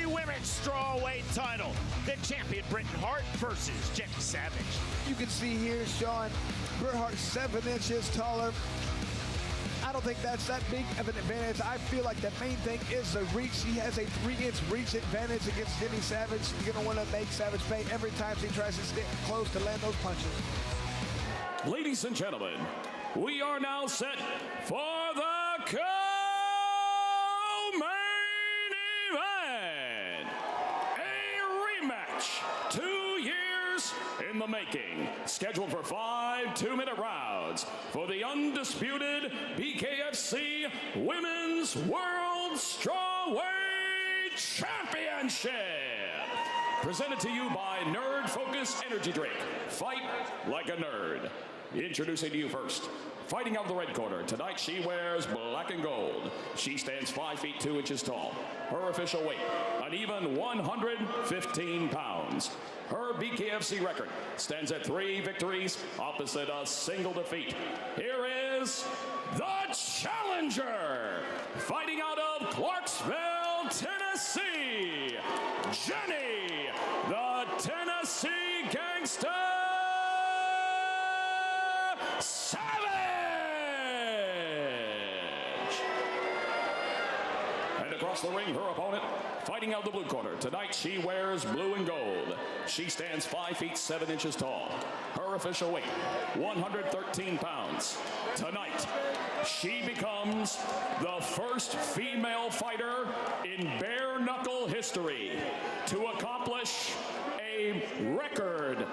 BKFC Women's Strawweight title. The champion Britain Hart versus Jenny Savage. You can see here, Sean, Britain Hart 7 inches taller. I don't think that's that big of an advantage. I feel like the main thing is the reach. She has a 3-inch reach advantage against Jenny Savage. You're going to want to make Savage pay every time she tries to stick close to land those punches. Ladies and gentlemen, we are now set for the co-main event. A rematch, 2 years in the making, scheduled for 5 2-minute rounds for the undisputed BKFC Women's World Strawweight Championship. Presented to you by Nerd Focus Energy Drink. Fight like a nerd. Introducing to you first, fighting out of the red corner. Tonight she wears black and gold. She stands 5 feet 2 inches tall. Her official weight, an even 115 pounds. Her BKFC record stands at 3 victories opposite a single defeat. Here is the challenger, fighting out of Clarksville, Tennessee, Jenny, the Tennessee Gangster Savage! And across the ring, her opponent, fighting out the blue corner. Tonight, she wears blue and gold. She stands 5 feet 7 inches tall. Her official weight, 113 pounds. Tonight, she becomes the first female fighter in bare knuckle history to accomplish a record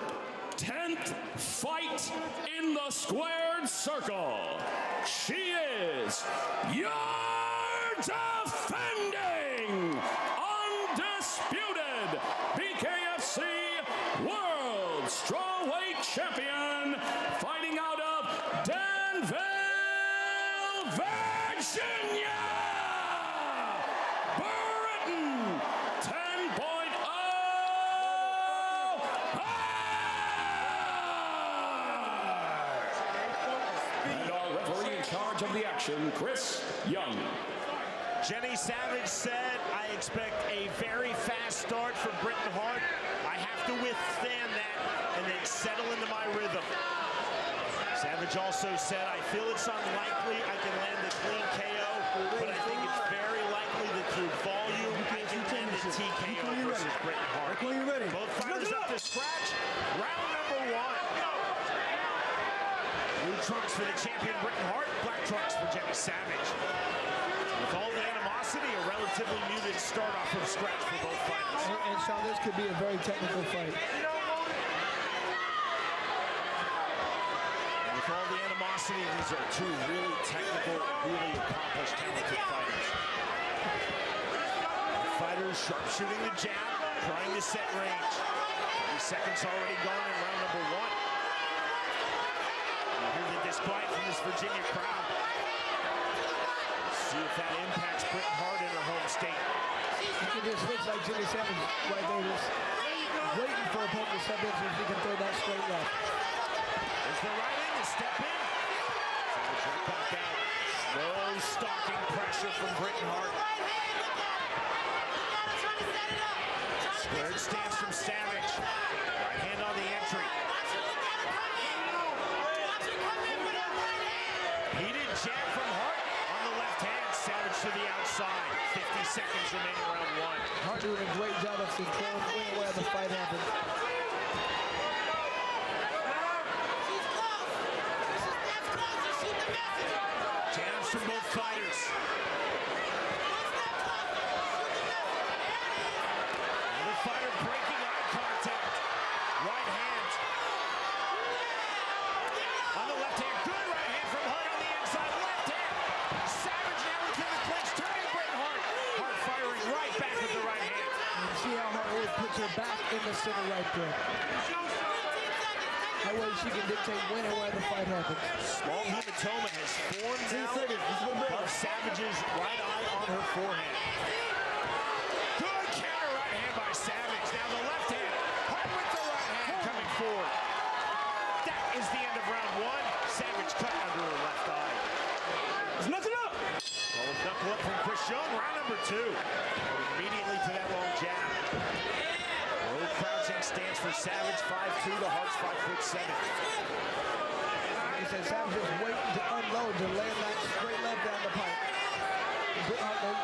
10th fight in the squared circle. She is your defending, undisputed BKFC World Strawweight Champion, fighting out of Danville, Virginia, Britain 10.0 And our referee in charge of the action, Chris Young. Jenny Savage said, I expect a very fast start from Britain Hart. I have to withstand that and then settle into my rhythm. Savage also said, I feel it's unlikely I can land the clean KO, but I think it's very likely that through volume I can land the TKO versus Britain Hart. Both fighters up to scratch. Round number 1. Blue trunks for the champion Britain Hart, black trunks for Jenny Savage. With all the animosity, a relatively muted start off from scratch for both fighters. And Sean, this could be a very technical fight. And with all the animosity, these are two really technical, really accomplished, talented fighters. The fighters sharpshooting the jab, trying to set range. 30 seconds already gone in round number 1. You hear the disquiet from this Virginia crowd. See if that impacts Britain Hart in her home state. It just looks like Jenny Savage right there just waiting for a opponent to step in so she can throw that straight left. There's the right in to step in. Savage right back out. Slow stalking pressure from Britain Hart. Squared stance from Savage. Right hand on the entry. Heated jab from Hart. Left hand, Savage to the outside. 50 seconds remaining round 1. Hart doing a great job of controlling where the fight happened. Jabs from both fighters. Another fighter breaking eye contact. Right hand. On the left hand, good right hand from Hart on the inside. Left hand. Savage now within the clinch, turning Britain Hart. Hart firing right back with the right hand. And see how Hart always puts her back in the center right there. That way she can dictate when and where the fight happens. Small hematoma has formed now above Savage's right eye on her forehead. Good counter right hand by Savage. Now the left hand. Hart with the right hand coming forward. That is the end of round 1. Savage cut under her left eye. It's nothing up. Well, knuckle up from Chris Young, round number 2. Immediately to that long jab. Low crouching stance for Savage, 5'2", to Hart's 5'7". He said Savage is waiting to unload to land that straight left down the pipe.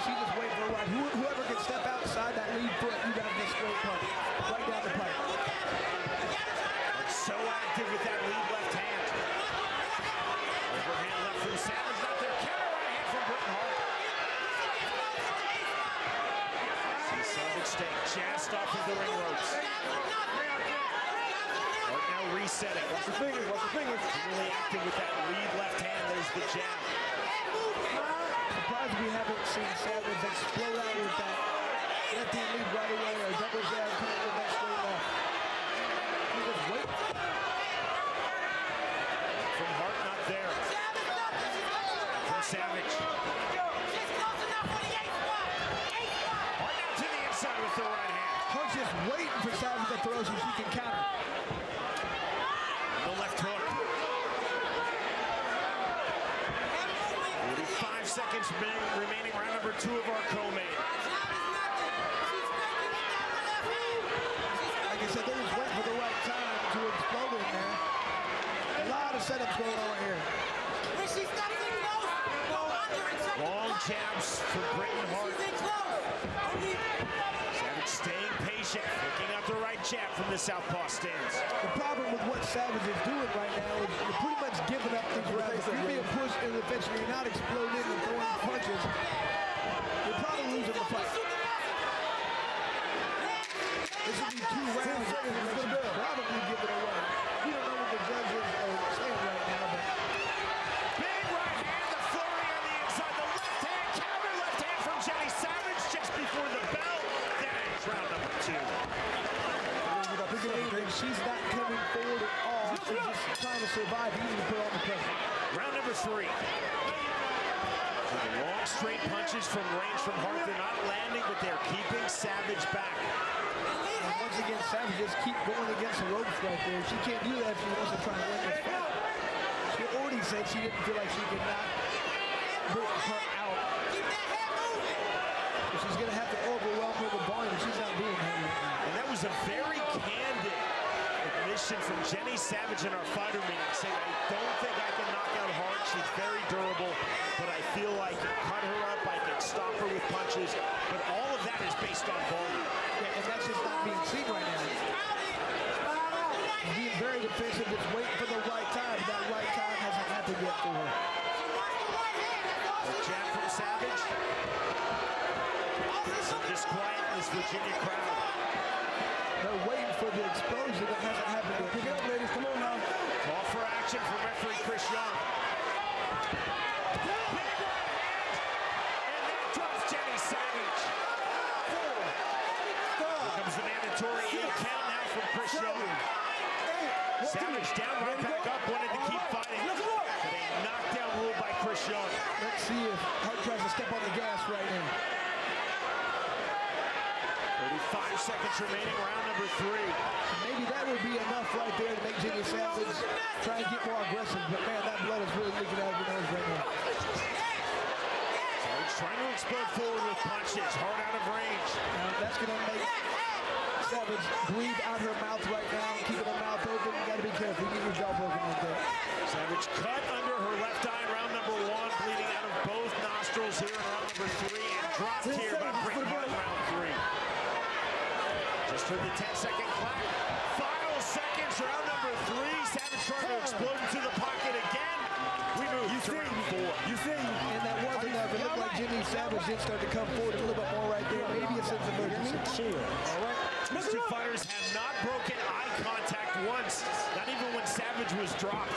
She's just waiting for a ride. Whoever can step outside that lead foot, you got this straight punch right down the pipe. So active with that lead left hand. Overhand left from Savage, not there. Counter right hand from Britain Hart. See Savage staying just off of the ring ropes. Hart now resetting. Watch the fingers, watch the fingers. Really active with that lead left hand. There's the jab. Surprised we haven't seen Savage explode out with that left hand lead right away or double jab coming with that straight left. He just wait. From Hart, not there. From Savage. Hart now to the inside with the right hand. Hart's just waiting for Savage to throw so she can counter. The left hook. 45 seconds remaining, round number 2 of our co-main. Like I said, they're just waiting for the right time to explode in there. A lot of setups going on here. Long jabs for Britain Hart. Savage staying patient, looking out the right jab from the southpaw stance. The problem with what Savage is doing right now is you're pretty much giving up these rounds. If you're being pushed in the fence and you're not exploding and throwing punches, you're probably losing the fight. This will be 2 rounds. Probably give it away. We don't know what the judges are saying right now, but Big right hand, the flurry on the inside, the left hand, counter left hand from Jenny Savage just before the bell. That ends round number 2. she's not coming forward at all. She's just trying to survive, even to put on the pressure. Round number 3. Long straight punches from range from Hart. They're not landing, but they're keeping Savage back. And once again, Savage just keep going against the ropes right there. She can't do that if she wants to try and win this fight. She already said she didn't feel like she could knock Hart out. So she's going to have to overwhelm her with volume. She's not doing that right now. And that was a very candid admission from Jenny Savage in our fighter meeting, saying, I don't think I can knock out Hart. She's very durable, but I feel I can cut her up, I can stop her with punches. But all of that is based on volume. Yeah, and that's just not being seen right now. She's being very defensive, just waiting for the right time. That right time hasn't happened yet for her. A jab from Savage. Some disquiet in this Virginia crowd. They're waiting for the explosion that hasn't happened yet. Pick it up, ladies. Come on now. Call for action from referee Chris Young. Big right hand. And that drops Jenny Savage. 4. Here comes the mandatory 8 count now from Chris Young. Savage down, right back up, wanted to keep fighting. But a knockdown rule by Chris Young. Let's see if Hart tries to step on the gas right now. 35 seconds remaining, round number 3. Maybe that would be enough right there to make Jenny Savage try and get more aggressive. But man, that blood is really leaking out of her nose right now. Savage trying to explode forward with punches, hard out of range. Now, that's going to make Savage breathe out her mouth right now, keeping her mouth open. You got to be careful. You get your jaw broken like that. Savage cut under her left eye in round number 1, bleeding out of both nostrils here in round number 3, and dropped here by Britain Hart in round 3. Just heard the 10-second clap. Final seconds, round number 3. Savage trying to explode into the pocket again. We move to round 4. You see, and that was enough. It looked like Jenny Savage did start to come forward a little bit more right there. Maybe a sense of urgency. All right. These two fighters have not broken eye contact once, not even when Savage was dropped.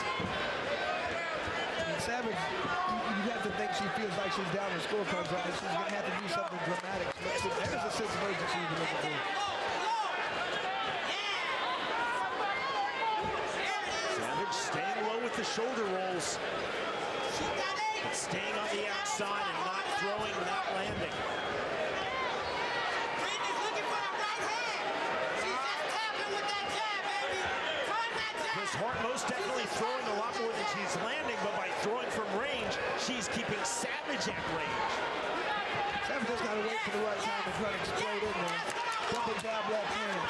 And Savage, you have to think she feels like she's down her scorecards right now. She's going to have to do something dramatic. But there's a sense of urgency you can look for. Savage staying low with the shoulder rolls. But staying on the outside and not throwing, not landing. Chris Hart most definitely throwing a lot more than she's landing, but by throwing from range, she's keeping Savage at range. Savage just got to wait for the right time to try to explode in there. Double jab left hand.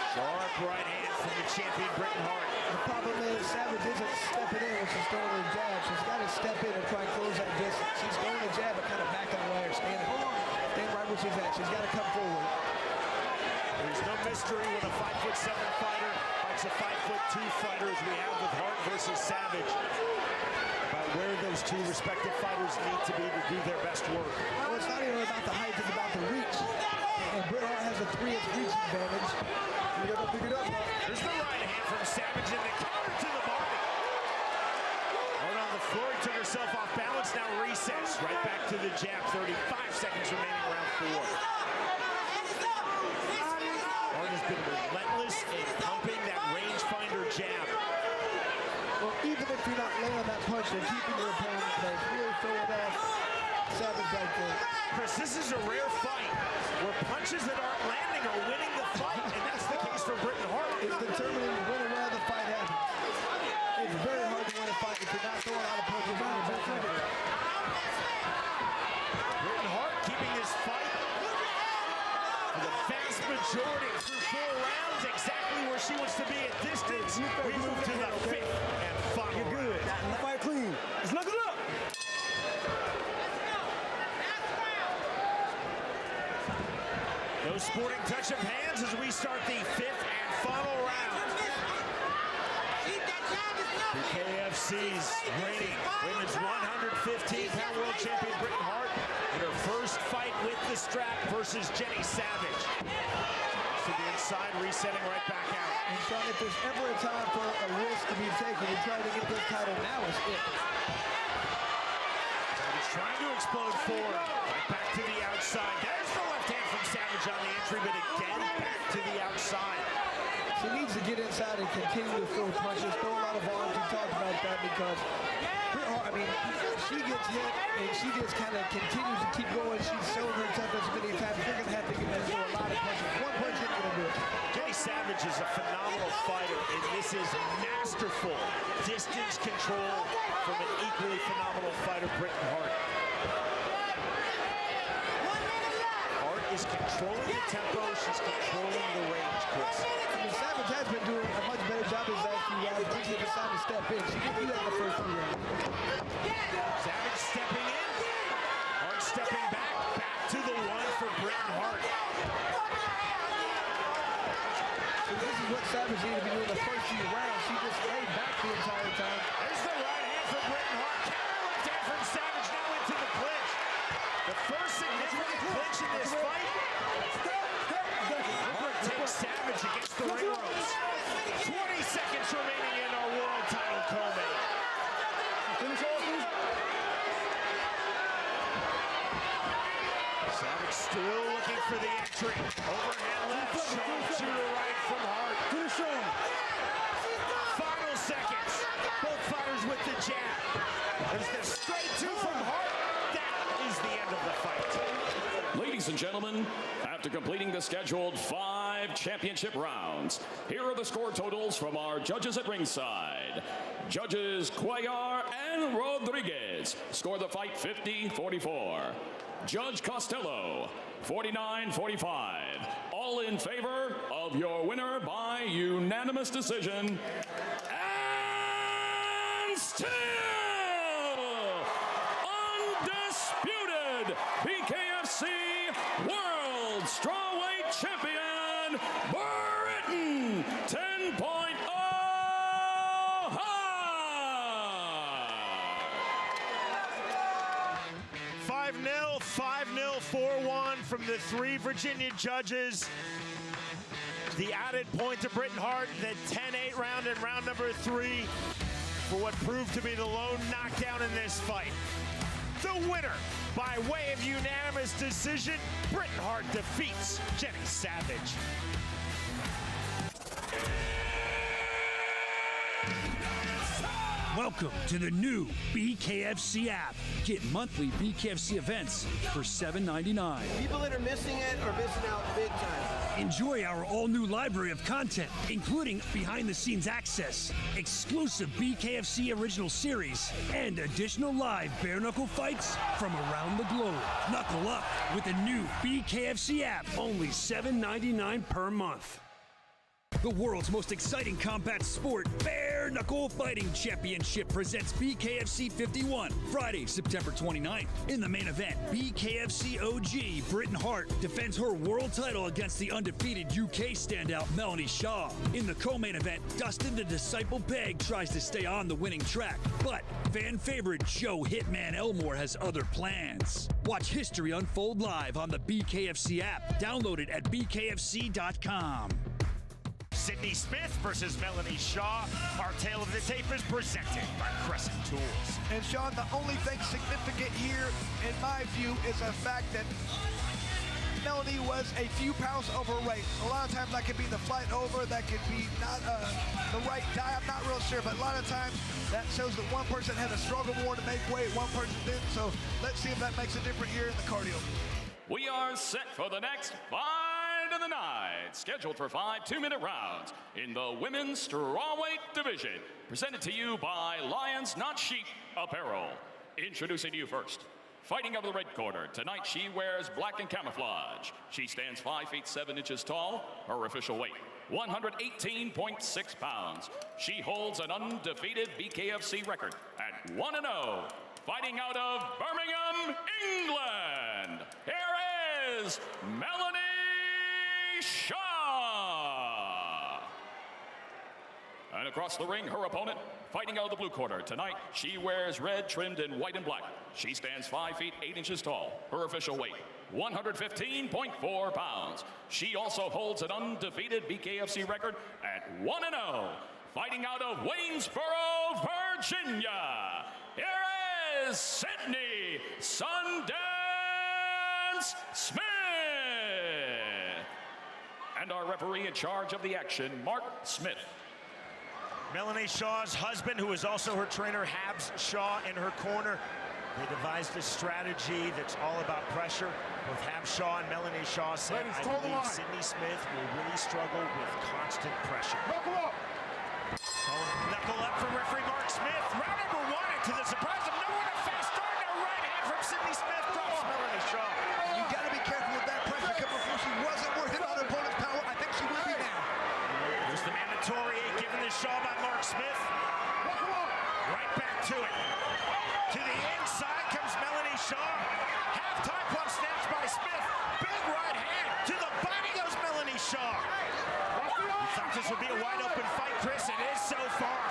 Sharp right hand from the champion Britain Hart. The problem is Savage isn't stepping in when she's throwing her jab. She's got to step in and try and close that distance. She's throwing a jab but kind of backing away or standing right where she's at. She's got to come forward. There's no mystery when a 5'7" fighter fights a 5'2" fighter, as we have with Hart versus Savage, about where those two respective fighters need to be to do their best work. Well, it's not even about the height, it's about the reach. And Britain Hart has a 3-inch reach advantage. Pick it up. There's the right hand from Savage and the counter to the body. Hart on the floor, he took herself off balance, now resets. Right back to the jab, 35 seconds remaining, round 4. Hart has been relentless in pumping that rangefinder jab. Well, even if you're not landing that punch, you're keeping your opponent close. Really throwing off Savage right there. Chris, this is a rare fight where punches that aren't landing are winning the fight, and that's the case for Britain Hart. It's determining when and where the fight happens. It's very hard to win a fight if you're not throwing a lot of punches on your back. Britain Hart keeping this fight for the vast majority through 4 rounds, exactly where she wants to be at distance. We move to the 5th and final round. Fight clean. Let's knuckle up. No sporting touch of hands as we start the 5th and final round. BKFC's reigning women's 115-pound world champion Britain Hart in her first fight with the strap versus Jenny Savage. To the inside, resetting right back out. And Sean, if there's ever a time for a risk to be taken and trying to get this title, now is it. Savage trying to explode forward. Right back to the outside. There's the left hand from Savage on the entry, but again back to the outside. She needs to get inside and continue to throw punches, throw a lot of arms. We talked about that because, I mean, she gets hit and she just kind of continues to keep going. She's shown her toughness many times. You're going to have to get her to throw a lot of punches. One punch isn't going to do it. Jenny Savage is a phenomenal fighter, and this is masterful distance control from an equally phenomenal fighter, Britain Hart. Hart is controlling the tempo. She's controlling the range, Chris. I mean, Savage has been doing a much better job his last few rounds. Once she decided to step in, she didn't do that in the first 3 rounds. Savage stepping in. Hart stepping back. Back to the 1 for Britain Hart. So this is what Savage needed to be doing the first few rounds. She just laid back the entire time. There's the right hand from Britain Hart. Counter left hand from Savage now into the clinch. The first significant clinch in this fight. Hart takes Savage against the ring ropes. 20 seconds remaining in our world title co-main. Savage still looking for the entry. Overhand left, sharpshooter right from Hart. Final seconds. Both fighters with the jab. There's the straight 2 from Hart. That is the end of the fight. Ladies and gentlemen, after completing the scheduled 5 championship rounds, here are the score totals from our judges at ringside. Judges Cuellar and Rodriguez score the fight 50-44. Judge Costello, 49-45. All in favor of your winner by unanimous decision. And still undisputed BKFC World Strawweight Champion, Britain 10.0 Hart. 5-0, 4-1 from the 3 Virginia judges. The added point to Britain Hart, the 10-8 round in round number 3 for what proved to be the lone knockdown in this fight. The winner, by way of unanimous decision, Britain Hart defeats Jenny Savage. Welcome to the new BKFC app. Get monthly BKFC events for $7.99. People that are missing it are missing out big time. Enjoy our all-new library of content, including behind-the-scenes access, exclusive BKFC original series, and additional live bare-knuckle fights from around the globe. Knuckle up with the new BKFC app, only $7.99 per month. The world's most exciting combat sport, Bare Knuckle Fighting Championship, presents BKFC 51, Friday, September 29th. In the main event, BKFC OG Britain Hart defends her world title against the undefeated UK standout Melanie Shah. In the co-main event, Dustin the Disciple Pague tries to stay on the winning track, but fan favorite Joe Hitman Elmore has other plans. Watch history unfold live on the BKFC app. Download it at bkfc.com. Sydney Smith versus Melanie Shah. Our tale of the tape is presented by Crescent Tools. And Sean, the only thing significant here, in my view, is the fact that Melanie was a few pounds overweight. A lot of times that could be the fight over, that could be not the right diet, I'm not real sure, but a lot of times that shows that one person had to struggle more to make weight, one person didn't, so let's see if that makes a difference here in the cardio. We are set for the next fight of the night, scheduled for 5 2-minute rounds in the women's strawweight division. Presented to you by Lions Not Sheep Apparel. Introducing to you first, fighting out of the red corner. Tonight she wears black and camouflage. She stands 5 feet 7 inches tall. Her official weight, 118.6 pounds. She holds an undefeated BKFC record at 1-0. Fighting out of Birmingham, England, here is Melanie Shah. And across the ring, her opponent, fighting out of the blue corner. Tonight, she wears red trimmed in white and black. She stands 5 feet 8 inches tall. Her official weight, 115.4 pounds. She also holds an undefeated BKFC record at 1-0. Fighting out of Waynesboro, Virginia, here is Sydney Sundance Smith. And our referee in charge of the action, Mark Smith. Melanie Shaw's husband, who is also her trainer, Habs Shaw, in her corner. They devised a strategy that's all about pressure. Both Habs Shaw and Melanie Shaw said, I believe Sydney Smith will really struggle with constant pressure. Knuckle up! Knuckle up from referee Mark Smith. Round number 1, and to the surprise of no one, a fast start and a right hand from Sydney Smith drops Melanie Shaw. You got to be careful with that pressure, because before she wasn't worth it on her opponent's power. I think she will be now. There's the mandatory given to Shaw by Mark Smith. Right back to it. To the inside comes Melanie Shaw. Half-time pump snatch by Smith. Big right hand. To the body goes Melanie Shaw. You thought this would be a wide-open fight, Chris. It is so far.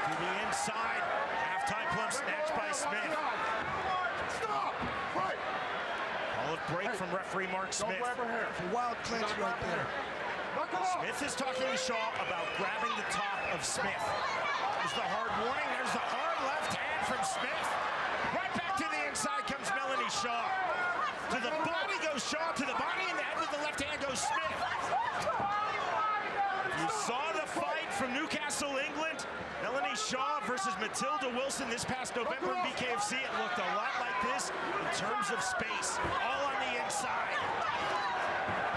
To the inside. Half-time pump snatch by Smith. Stop! Right! Call it break from referee Mark Smith. It's a wild clinch right there. Smith is talking to Shaw about grabbing the top of Smith. There's the hard warning. There's the hard left hand from Smith. Right back to the inside comes Melanie Shaw. To the body goes Shaw. To the body and the head with the left hand goes Smith. You saw the fight from Newcastle, England. Melanie Shaw versus Matilda Wilson this past November in BKFC. It looked a lot like this in terms of space. All on the inside.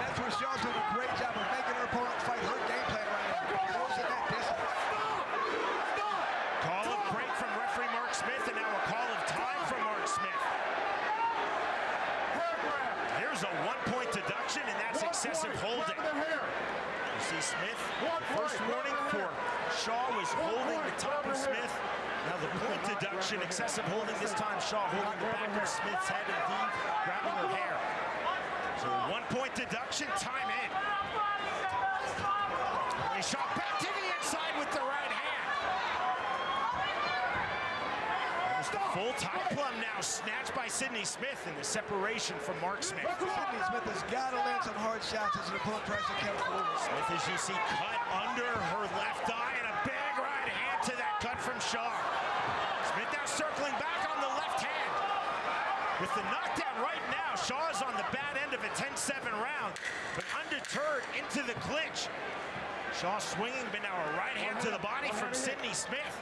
That's where Shaw's doing a great job of making her opponent fight her game plan right now. Those in that distance. Call of break from referee Mark Smith, and now a call of time from Mark Smith. Here's a 1-point deduction, and that's excessive holding. You see Smith, first warning for Shaw was holding the top of Smith. Now the point deduction, excessive holding, this time Shaw holding the back of Smith's head and indeed grabbing her hair. So 1-point deduction, time in. And Shaw back to the inside with the right hand. Almost a full tie plum now, snatched by Sydney Smith in the separation from Mark Smith. Sydney Smith has got to land some hard shots as an opponent tries to catch forward. Smith, as you see, cut under her left eye, and a big right hand to that cut from Shaw. Smith now circling back on the left hand. With the knockdown right now, Shaw is on the bad end of a 10-7 round, but undeterred into the clinch. Shah swinging, but now a right hand to the body from Sydney Smith.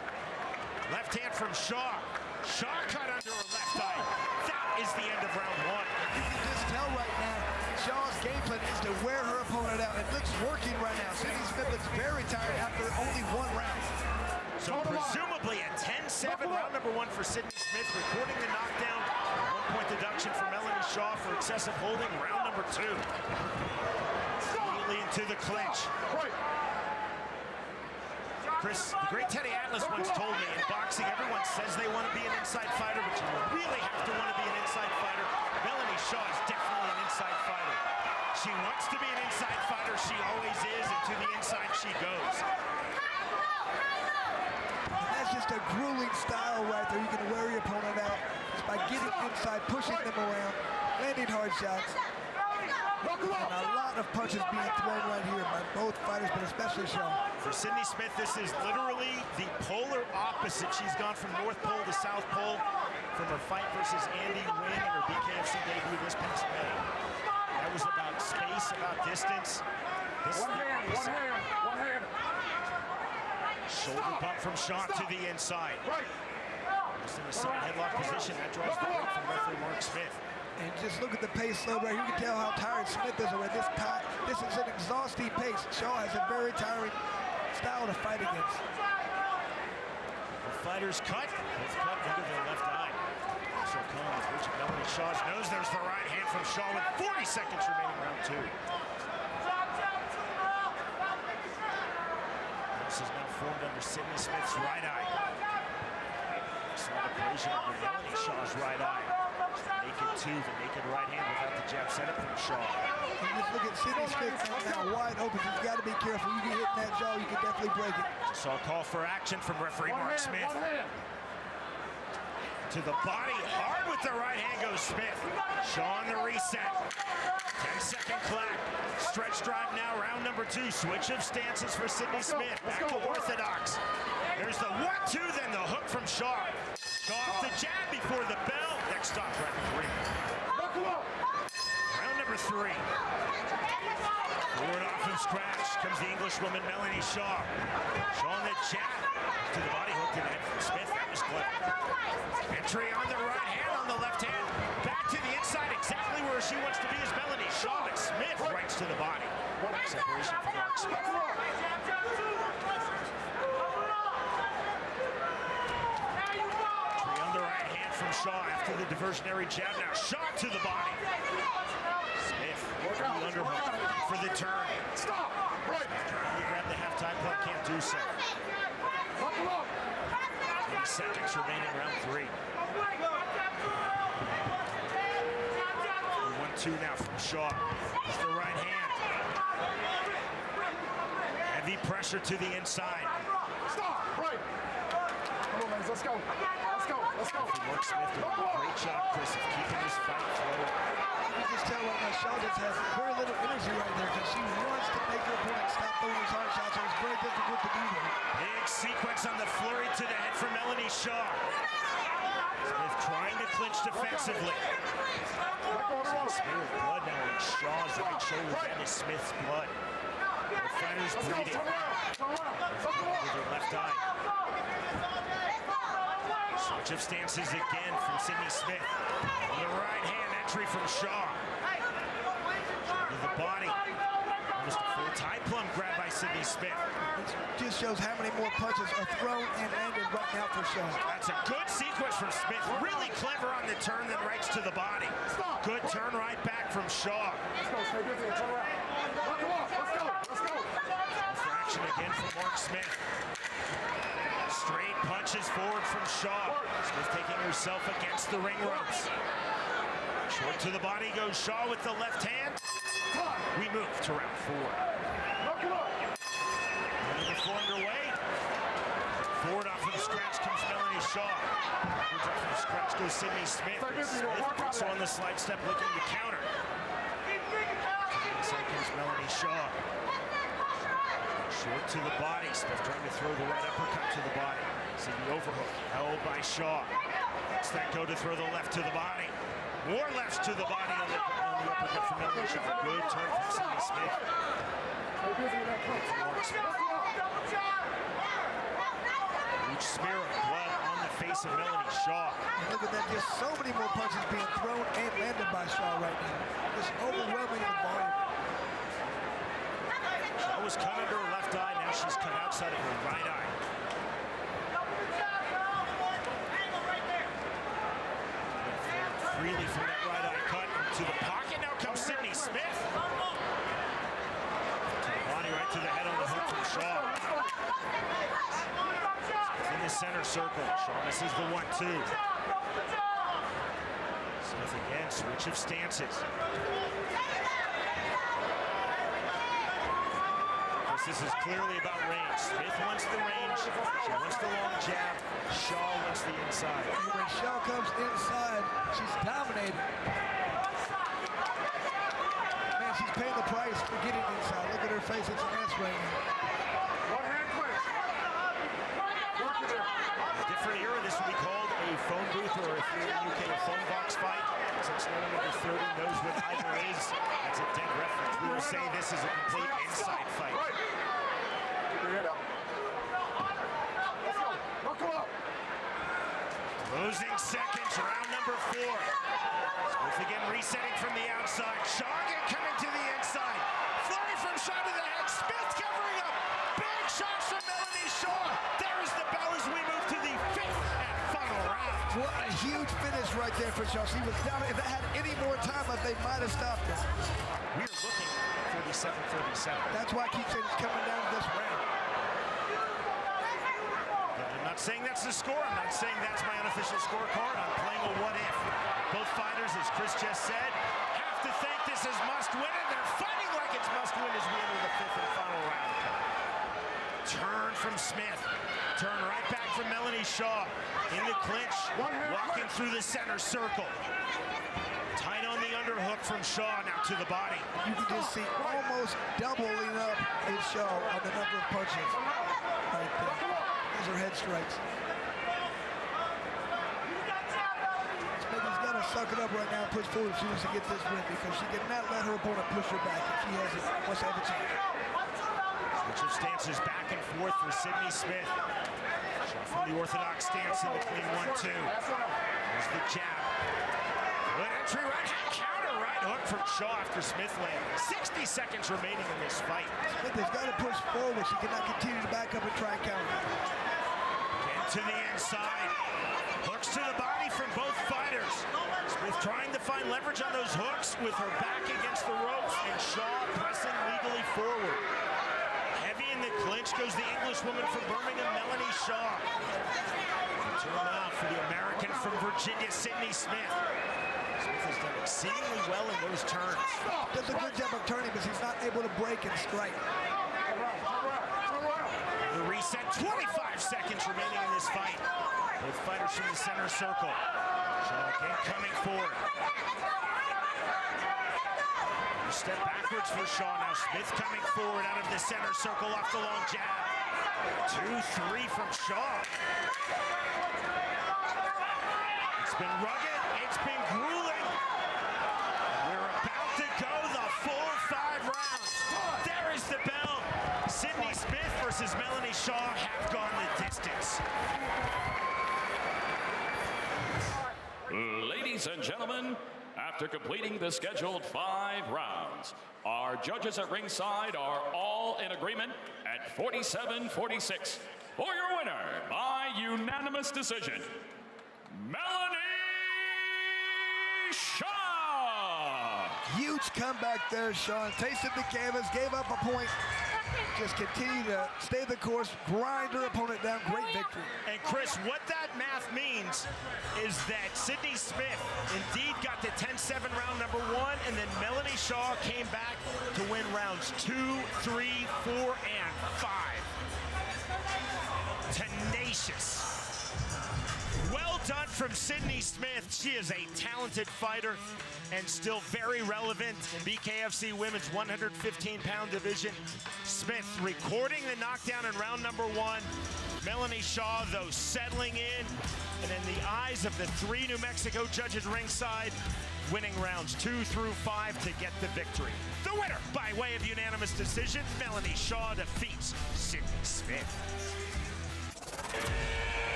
Left hand from Shah. Shah cut under her left eye. That is the end of round one. You can just tell right now, Shah's game plan is to wear her opponent out. It looks working right now. Sydney Smith looks very tired after only one round. So presumably a 10-7 round number one for Sydney Smith, recording the knockdown. 1-point deduction for Melanie Shah for excessive holding. Round number two. Immediately into the clinch. Chris, the great Teddy Atlas once told me, in boxing, everyone says they want to be an inside fighter, but you really have to want to be an inside fighter. Melanie Shah is definitely an inside fighter. She wants to be an inside fighter. She always is, and to the inside she goes. That's just a grueling style right there. You can wear your opponent out just by getting inside, pushing them around, landing hard shots. And a lot of punches being thrown right here by both fighters, but especially Shah. For Sydney Smith, this is literally the polar opposite. She's gone from North Pole to South Pole from her fight versus Andy Wynn in her BKFC debut this past May. That was about space, about distance. This is the opposite. One hand. Shoulder bump from Shah to the inside. Just in a side headlock position. That draws the break from referee Mark Smith. And just look at the pace slow right. You can tell how tired Smith is already. This is an exhausting pace. Shah has a very tiring style to fight against. The fighter's cut. Both cut into the left eye. So coming with Richard Melanie Shah's nose. There's the right hand from Shah with 40 seconds remaining round two. This is now formed under Sydney Smith's right eye. Slight abrasion under Melanie Shah's right eye. Naked two, the naked right hand without the jab setup from Shah. And just look at Sydney Smith now wide open. You've got to be careful. You get hit in that jaw, you can definitely break it. Saw a call for action from referee Mark Smith. To the body, hard with the right hand goes Smith. Shah on the reset. 10-second clap. Stretch drive now, round number two. Switch of stances for Sydney Smith. Back to orthodox. There's the 1-2, then the hook from Shah. Shah off the jab before the bell. Next stop, round three. Round number three. Forward off of scratch comes the Englishwoman Melanie Shah. Shah on the jab to the body hook to the head from Smith. That was clever. Entry on the right hand, on the left hand. Back to the inside, exactly where she wants to be is Melanie Shah, but Smith rights to the body. Separation from Mark Smith. Entry on the right hand from Shah after the diversionary jab. Now Shah to the body. Smith, the underhook for the turn. Stop! Right! Trying to grab the halftime puck, can't do so. 20 seconds remaining, round three. 1-2 now from Shah. It's the right hand. Heavy pressure to the inside. Stop! Right! Come on, man. Let's go. Let's go. Let's go. Mark Smith doing a great job, Chris, of keeping his fight flowing. You can just tell right now Shah just has very little energy right there because she wants to make her opponent stop throwing these hard shots, so it's very difficult to do that. Big sequence on the flurry to the head from Melanie Shah. Smith trying to clinch defensively. Smith blood now in Shah's right shoulder. That is Smith's blood. The fighter's bleeding with her left eye. Switch of stances again from Sydney Smith. On the right hand, entry from Shah. To the body. Almost a full tie plum grab by Sydney Smith. It just shows how many more punches are thrown and landed right now for Shah. That's a good sequence from Smith. Really clever on the turn, then rights to the body. Good turn right back from Shah. Let's go. Stay busy. Turn around. Let's go. Let's go. Fraction again from Mark Smith. Straight punches forward from Shah. Smith taking herself against the ring ropes. Short to the body goes Shah with the left hand. We move to round four. Running the floor underway. Forward off of the scratch comes Melanie Shah. Forward off of the scratch goes Sydney Smith. Smith also on the slide step looking to counter. Inside comes Melanie Shah. Short to the body. Smith trying to throw the right uppercut to the body. See the overhook held by Shah. Lets that go to throw the left to the body. More lefts to the body on the uppercut from Elmore. Good turn from Sydney Smith. Mark Smith. face of Melanie Shah. And look at that, just so many more punches being thrown and landed by Shah right now. Just overwhelming the volume. Shah was cut under her left eye, now she's cut outside of her right eye. Freely from that right eye cut to the pocket. Now comes Sydney Smith. To the body, right to the head on the hook from Shah. In the center circle, Shah misses the 1-2. Smith again, switch of stances. This is clearly about range. Smith wants the range, she wants the long jab, Shah wants the inside. And when Shah comes inside, she's dominated. Man, she's paying the price for getting inside. Look at her face, it's an answer right now. One hand quick. Work it there. A different era, this would be called a phone booth, or if you're in the UK, a phone box fight. Since no one under 30 knows what either is, that's a dead reference. We will say this is a complete inside fight. Closing seconds, round number 4. Smith again resetting from the outside. Shah again coming to the inside. Flurry from Shah to the head. Smith covering up. Big shots from Melanie Shah. There is the bell as we move to the 5th and final round. What a huge finish right there for Shah. She was down. If it had any more time, they might have stopped her. We're looking at 37-37. That's why I keep saying it's coming down to this round. I'm not saying that's the score. I'm not saying that's my unofficial scorecard. I'm playing a what if. Both fighters, as Chris just said, have to think this is must win, and they're fighting like it's must win as we enter the 5th and final round. Turn from Smith. Turn right back from Melanie Shah. In the clinch, walking through the center circle. Tight on the underhook from Shah, now to the body. You can just see almost doubling up in Shah on the number of punches right there. Those are head strikes. Smith's got to suck it up right now and push forward if she wants to get this win, because she cannot let her opponent push her back if she wants to have a chance. Switch of stances back and forth for Sydney Smith. Shot from the orthodox stance in the clean 1-2. There's the jab. Good entry right hand counter right hook from Shah after Smith landed. 60 seconds remaining in this fight. Smith has got to push forward. She cannot continue to back up and try and counter. Again to the inside. Hooks to the body from both fighters. Smith trying to find leverage on those hooks with her back against the ropes, and Shah pressing legally forward. Heavy in the clinch goes the Englishwoman from Birmingham, Melanie Shah. Turn out for the American from Virginia, Sydney Smith. Smith has done exceedingly well in those turns. Does a good job of turning, but he's not able to break and strike. The reset, 25 seconds remaining in this fight. Both fighters from the center circle. Shah again coming forward. Step backwards for Shah. Now Smith coming forward out of the center circle off the long jab. 2-3 from Shah. It's been rugged. It's been grueling. We're about to go the full 5 rounds. There is the bell. Sydney Smith versus Melanie Shah have gone the distance. Ladies and gentlemen, after completing the scheduled 5 rounds, our judges at ringside are all in agreement at 47-46. For your winner by unanimous decision, Melanie Shah! Huge comeback there, Sean. Tasted the canvas, gave up a point. Just continue to stay the course, grind her opponent down. Great victory. And Chris, what that math means is that Sydney Smith indeed got to 10-7 round number 1, and then Melanie Shah came back to win rounds 2, 3, 4, and 5. Tenacious. Well done from Sydney Smith. She is a talented fighter and still very relevant in BKFC Women's 115-pound division. Smith recording the knockdown in round number 1. Melanie Shah, though, settling in, and in the eyes of the 3 New Mexico judges ringside, winning rounds 2 through 5 to get the victory. The winner, by way of unanimous decision, Melanie Shah defeats Sydney Smith.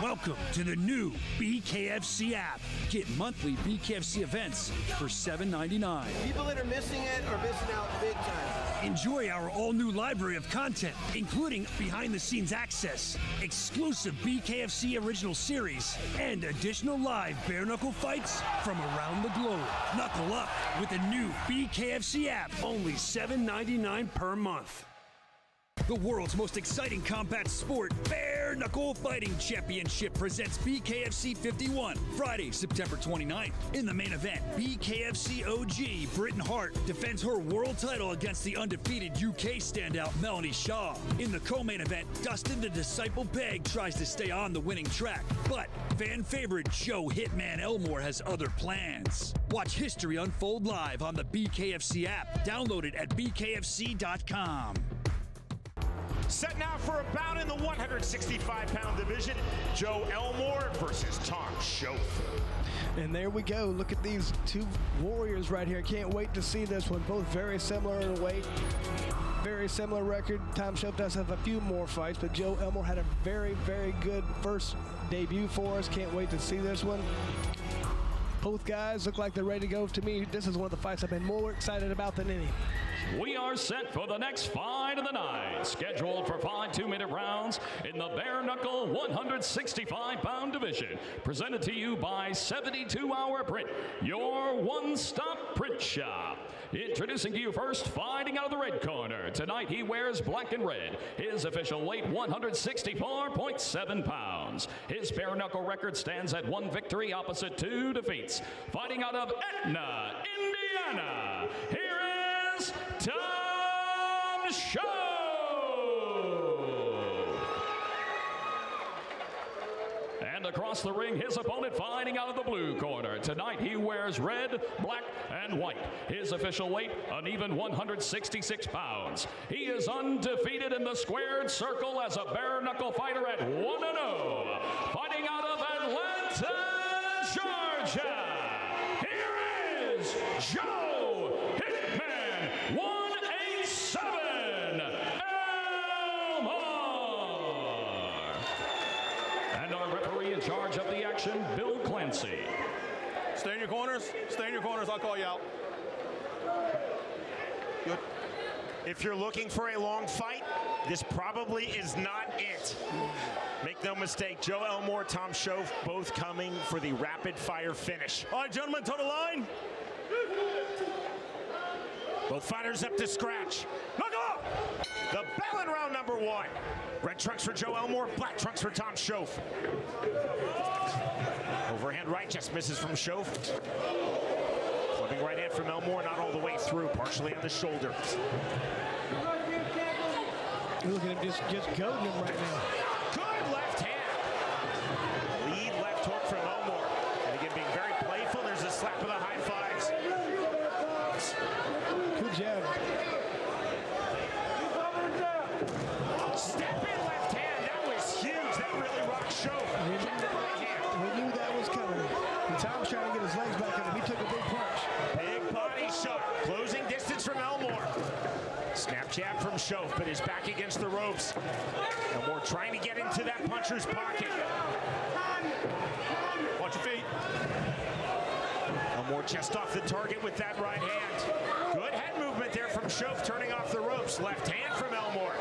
Welcome to the new BKFC app. Get monthly BKFC events for $7.99. People that are missing it are missing out big time. Enjoy our all-new library of content, including behind-the-scenes access, exclusive BKFC original series, and additional live bare-knuckle fights from around the globe. Knuckle up with the new BKFC app, only $7.99 per month. The world's most exciting combat sport, Bare Knuckle Fighting Championship, presents BKFC 51, Friday, September 29th. In the main event, BKFC OG Britain Hart defends her world title against the undefeated UK standout Melanie Shah. In the co-main event, Dustin the Disciple Pague tries to stay on the winning track, but fan favorite Joe Hitman Elmore has other plans. Watch history unfold live on the BKFC app. Download it at bkfc.com. Set now for a bout in the 165-pound division. Joe Elmore versus Tom Shoaf. And there we go. Look at these two warriors right here. Can't wait to see this one. Both very similar in weight. Very similar record. Tom Shoaf does have a few more fights, but Joe Elmore had a very, very good first debut for us. Can't wait to see this one. Both guys look like they're ready to go. To me, this is one of the fights I've been more excited about than any. We are set for the next fight of the night, scheduled for 5 2-minute rounds in the bare knuckle 165-pound division. Presented to you by 72-Hour Print, your one-stop print shop. Introducing to you first, fighting out of the red corner. Tonight he wears black and red. His official weight, 164.7 pounds. His bare knuckle record stands at 1 victory opposite 2 defeats. Fighting out of Etna, Indiana, here is Tom Shoaf. And across the ring, his opponent fighting out of the blue corner. Tonight he wears red, black, and white. His official weight, an even 166 pounds. He is undefeated in the squared circle as a bare knuckle fighter at 1-0. Fighting out of Atlanta, Georgia, here is Joe Hitman 187 Elmore. And our referee in charge of the action, Bill Clancy. Stay in your corners. Stay in your corners. I'll call you out. Good. If you're looking for a long fight, this probably is not it. Make no mistake, Joe Elmore, Tom Shoaf, both coming for the rapid-fire finish. All right, gentlemen, toe the line. Both fighters up to scratch. Knuckle up. The bell in round number 1. Red trunks for Joe Elmore, black trunks for Tom Shoaf. Overhand right just misses from Shoaf. Flipping right hand from Elmore, not all the way through, partially on the shoulder. Look at him just goading him right now. Good left hand. Lead left hook from Elmore. And again, being very playful. There's a slap of the high fives. Good job. Step in left hand. That was huge. That really rocked Shoaf. We knew that was coming. And Tom's trying to get his legs back on him. He took a big punch. Big body shot. Closing distance from Elmore. Snap jab from Shoaf, but is back against the ropes. Elmore trying to get into that puncher's pocket. Watch your feet. Elmore just off the target with that right hand. Good head movement there from Shoaf, turning off the ropes. Left hand from Elmore.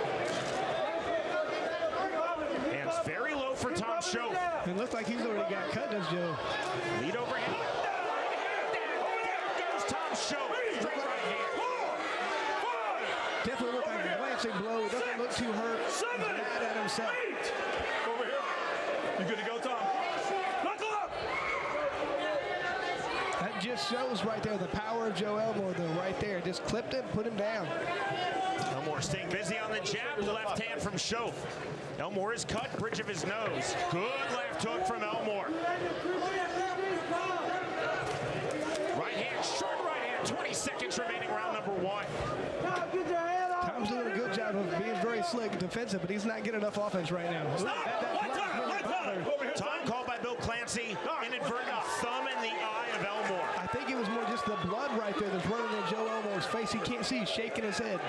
Hands very low for Tom Shoaf. It looks like he's already got cut, does Joe? Lead overhand. There goes Tom Shoaf. Straight right hand. Definitely looked like a glancing blow. Doesn't look too hurt. He's mad at himself. Over here. You good to go, Tom? Knuckle up. That just shows right there the power of Joe Elmore, though, right there. Just clipped him, put him down. Elmore staying busy on the jab. Left hand from Shoaf. Elmore is cut, bridge of his nose. Good left hook from Elmore. Right hand, short right hand. 20 seconds remaining, round number 1. Tom's doing a good job of being very slick and defensive, but he's not getting enough offense right now. Time called by Bill Clancy. Inadvertent thumb in the eye of Elmore. I think it was more just the blood right there that's running in Joe Elmore's face. He can't see. He's shaking his head.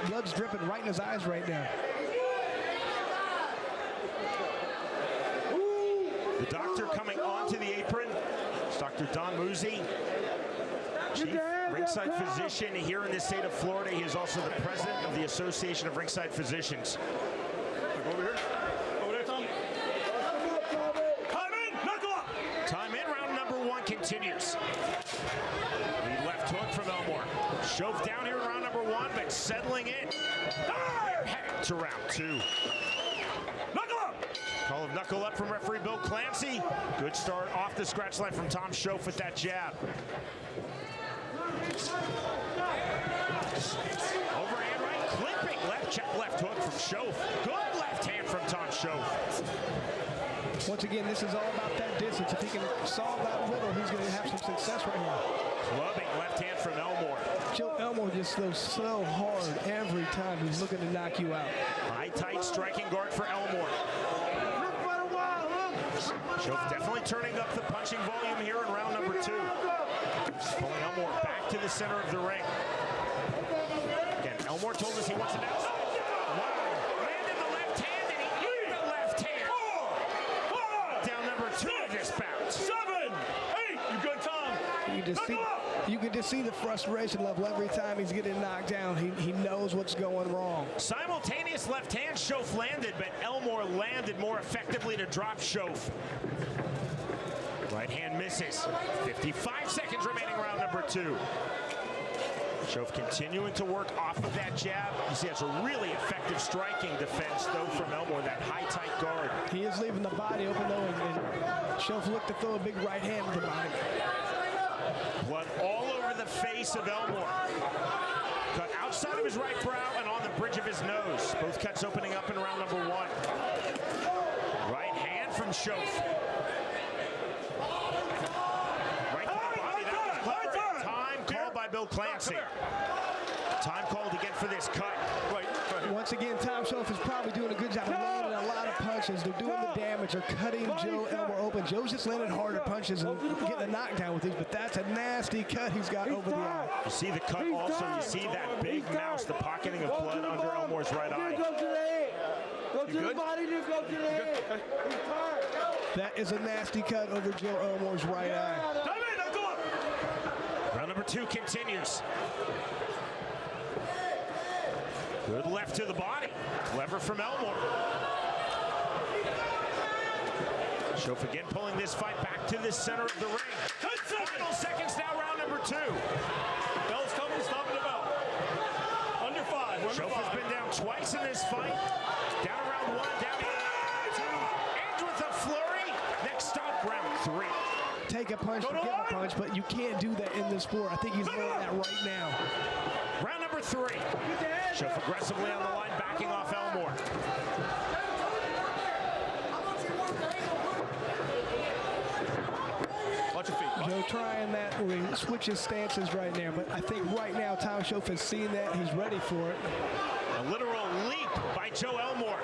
Blood's dripping right in his eyes right now. The doctor coming onto the apron. It's Dr. Don Muzi, Chief Ringside Physician here in the state of Florida. He is also the president of the Association of Ringside Physicians. Over here. Over there, Tom. Time in, knuckle up. Time in, round number 1 continues. Lead left hook from Elmore. Shove down here in round number 1, but settling in. We're heading to round 2. Knuckle up. Call of knuckle up from referee Bill Clancy. Good start off the scratch line from Tom Shoaf with that jab. Overhand right, clipping left check left hook from Shoaf. Good left hand from Tom Shoaf. Once again, this is all about that distance. If he can solve that riddle, he's going to have some success right here. Clubbing left hand from Elmore. Joe Elmore just throws so hard every time he's looking to knock you out. High tight striking guard for Elmore. Shoaf definitely turning up the punching volume here in round number 2. Pulling Elmore back to the center of the ring. Again, Elmore told us he wants it outside. Landed the left hand and he eated the left hand. 4, down number 2 of this bout. 7, 8. You good, Tom? You can just see the frustration level every time he's getting knocked down. He knows what's going wrong. Simultaneous left hand Shoaf landed, but Elmore landed more effectively to drop Shoaf. Right hand misses. 55 seconds remaining round number 2. Shoaf continuing to work off of that jab. You see, it's a really effective striking defense, though, from Elmore, that high, tight guard. He is leaving the body open, though, and Shoaf looked to throw a big right hand to the body. Blood all over the face of Elmore. Cut outside of his right brow and on the bridge of his nose. Both cuts opening up in round number 1. Right hand from Shoaf. Right to the body. That was clever. Time called by Bill Clancy. Time called again for this cut. Once again, Tom Shoaf is probably doing a good job of landing a lot of punches. They're doing the damage. They're cutting Joe Elmore open. Joe's just landing harder punches and getting a knockdown with these, but that's a nasty cut he's got over the eye. You see the cut also. You see that big mouse, the pocketing of blood under Elmore's right eye. Go to the head. Go to the body, then go to the head. He's tired. That is a nasty cut over Joe Elmore's right eye. Round number 2 continues. Good left to the body. Clever from Elmore. Shoaf again pulling this fight back to the center of the ring. Final seconds now, round number 2. Bell's coming, stopping the bell. Under 5. Shoaf has been down twice in this fight. Down around 1, down to 2. Ends with a flurry. Next stop, round 3. Take a punch to give a punch, but you can't do that in this sport. I think he's learning that right now. Round number 3. Shoaf aggressively on the line, backing off Elmore. Watch your feet. Joe trying that where he switches stances right now, but I think right now Tom Shoaf has seen that. He's ready for it. A literal leap by Joe Elmore.